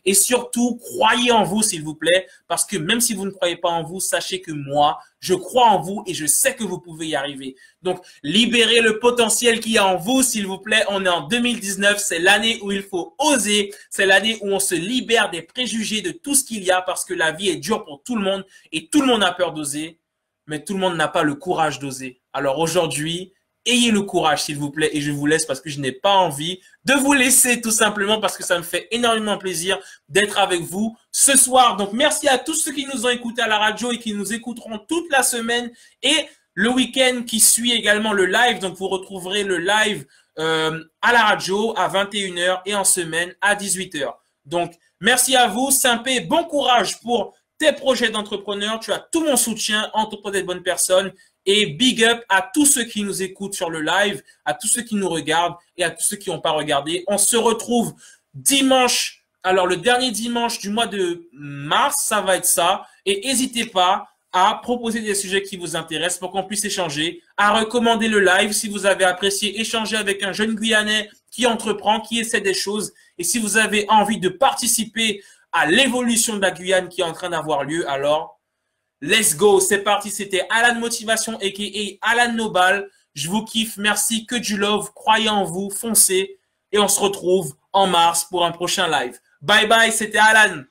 et surtout, croyez en vous s'il vous plaît, parce que même si vous ne croyez pas en vous, sachez que moi, je crois en vous et je sais que vous pouvez y arriver. Donc, libérez le potentiel qu'il y a en vous, s'il vous plaît. On est en 2019, c'est l'année où il faut oser, c'est l'année où on se libère des préjugés de tout ce qu'il y a parce que la vie est dure pour tout le monde et tout le monde a peur d'oser, mais tout le monde n'a pas le courage d'oser. Alors aujourd'hui, ayez le courage, s'il vous plaît, et je vous laisse parce que je n'ai pas envie de vous laisser tout simplement parce que ça me fait énormément plaisir d'être avec vous ce soir. Donc, merci à tous ceux qui nous ont écoutés à la radio et qui nous écouteront toute la semaine et le week-end qui suit également le live. Donc, vous retrouverez le live à la radio à 21 h et en semaine à 18 h. Donc, merci à vous, Saint-Pé. Bon courage pour tes projets d'entrepreneur. Tu as tout mon soutien, entreprendre des bonnes personnes. Et big up à tous ceux qui nous écoutent sur le live, à tous ceux qui nous regardent et à tous ceux qui n'ont pas regardé. On se retrouve dimanche. Alors, le dernier dimanche du mois de mars, ça va être ça. Et n'hésitez pas à proposer des sujets qui vous intéressent pour qu'on puisse échanger, à recommander le live si vous avez apprécié échanger avec un jeune Guyanais qui entreprend, qui essaie des choses. Et si vous avez envie de participer à l'évolution de la Guyane qui est en train d'avoir lieu, alors let's go, c'est parti. C'était Alan Motivation aka Alan Nobal. Je vous kiffe, merci, que du love, croyez en vous, foncez et on se retrouve en mars pour un prochain live. Bye bye, c'était Alan.